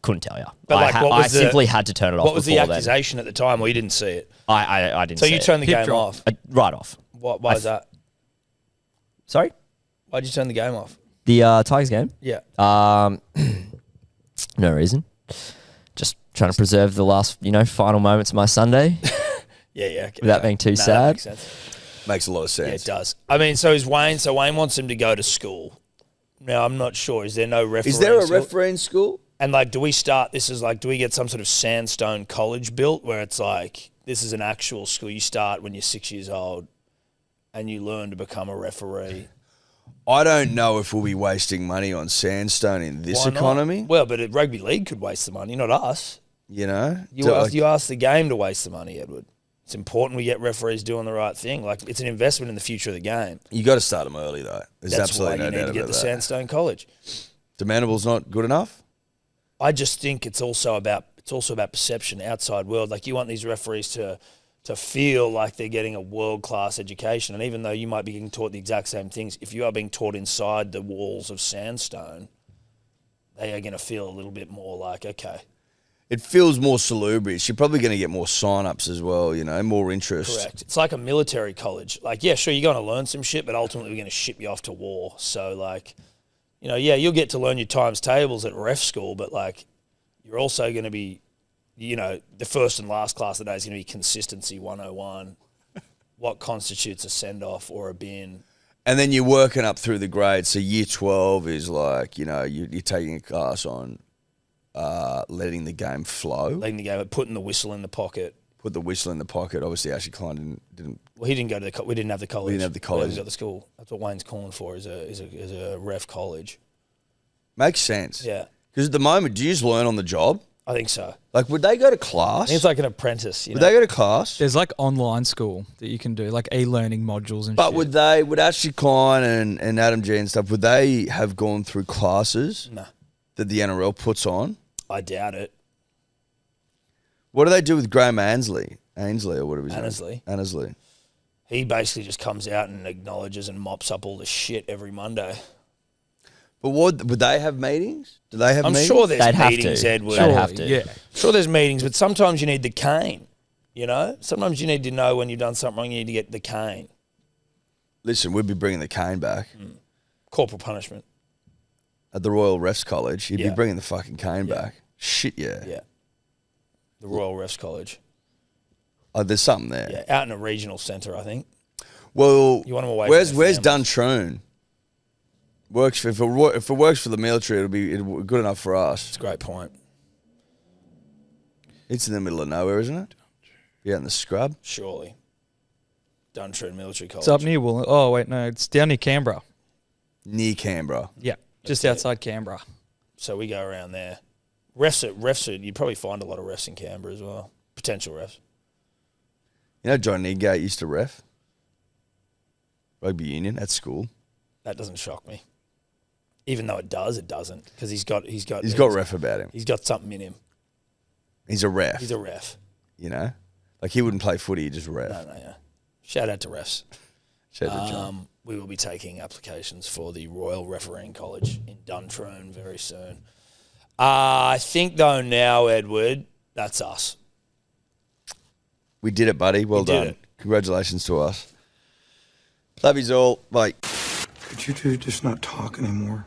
Couldn't tell you. But I simply had to turn it off. What was the accusation at the time, or you didn't see it? I didn't see it. So you turned the game off? Right off. Why is that? Sorry? Why'd you turn the game off? The Tigers game? Yeah. No reason. Just trying to preserve the last, final moments of my Sunday. Yeah. Without being too sad. That makes sense. Makes a lot of sense. Yeah, it does. I mean, so Wayne wants him to go to school. Now, I'm not sure. Is there no referee? Is there a referee in school? And like, do we get some sort of sandstone college built where it's like, this is an actual school. You start when you're 6 years old and you learn to become a referee. I don't know if we'll be wasting money on sandstone in this economy. Well, but rugby league could waste the money, not us. You know? You ask the game to waste the money, Edward. It's important we get referees doing the right thing. Like, it's an investment in the future of the game. You got to start them early, though. There's That's absolutely why you no need doubt to get about the that. Sandstone College. Demandable's not good enough? I just think it's also about perception, outside world. Like, you want these referees to feel like they're getting a world-class education. And even though you might be getting taught the exact same things, if you are being taught inside the walls of Sandstone, they are going to feel a little bit more like, okay. It feels more salubrious. You're probably going to get more sign-ups as well, you know, more interest. Correct. It's like a military college. Like, yeah, sure, you're going to learn some shit, but ultimately we're going to ship you off to war. So, like, you know, yeah, you'll get to learn your times tables at ref school, but, like, you're also going to be, you know, the first and last class of the day is going to be consistency 101. What constitutes a send-off or a bin? And then you're working up through the grades. So year 12 is like, you know, you're taking a class on letting the game flow. Letting the game, putting the whistle in the pocket. Put the whistle in the pocket. Obviously, Ashley Klein didn't. Well, he didn't go to the. We didn't have the college. We didn't have the college. We got the school. That's what Wayne's calling for. Is a ref college. Makes sense. Yeah. Because at the moment, do you just learn on the job? I think so. Like, would they go to class? I think it's like an apprentice. Would they go to class? There's like online school that you can do, like e-learning modules and But shit. would Ashley Klein and Adam G and stuff, would they have gone through classes No. that the NRL puts on? I doubt it. What do they do with Graham Ainsley or whatever his name is? Annesley. He basically just comes out and acknowledges and mops up all the shit every Monday. But would they have meetings? Do they have I'm meetings? sure there's They'd have meetings, to. Edward. They'd have to. Yeah. Sure there's meetings, but sometimes you need the cane, you know? Sometimes you need to know when you've done something wrong, you need to get the cane. Listen, we'd be bringing the cane back. Corporal punishment. At the Royal Refs College, you'd be Yeah. bringing the fucking cane Yeah. back. Shit, yeah. Yeah. The Royal Refs College. Oh, there's something there. Yeah, out in a regional centre, I think. Well, You want them away from where's their families. Duntroon? If it works for the military, it'll be good enough for us. It's a great point. It's in the middle of nowhere, isn't it? Yeah, in the scrub. Surely. Duntroon Military College. It's up near Wollongong. Oh, wait, no. It's down near Canberra. Near Canberra. Yeah. Just outside Canberra. So we go around there. Refs, you'd probably find a lot of refs in Canberra as well. Potential refs. You know John Nigate used to ref? Rugby union at school. That doesn't shock me. Even though it doesn't. Because he's got ref about him. He's got something in him. He's a ref. He's a ref. You know? Like he wouldn't play footy, he'd just ref. No, yeah. Shout out to refs. Shout out to John. We will be taking applications for the Royal Refereeing College in Duntroon very soon. I think, though, now, Edward, that's us. We did it, buddy. Well did done. it. Congratulations to us. Love yous all. Bye. Could you two just not talk anymore?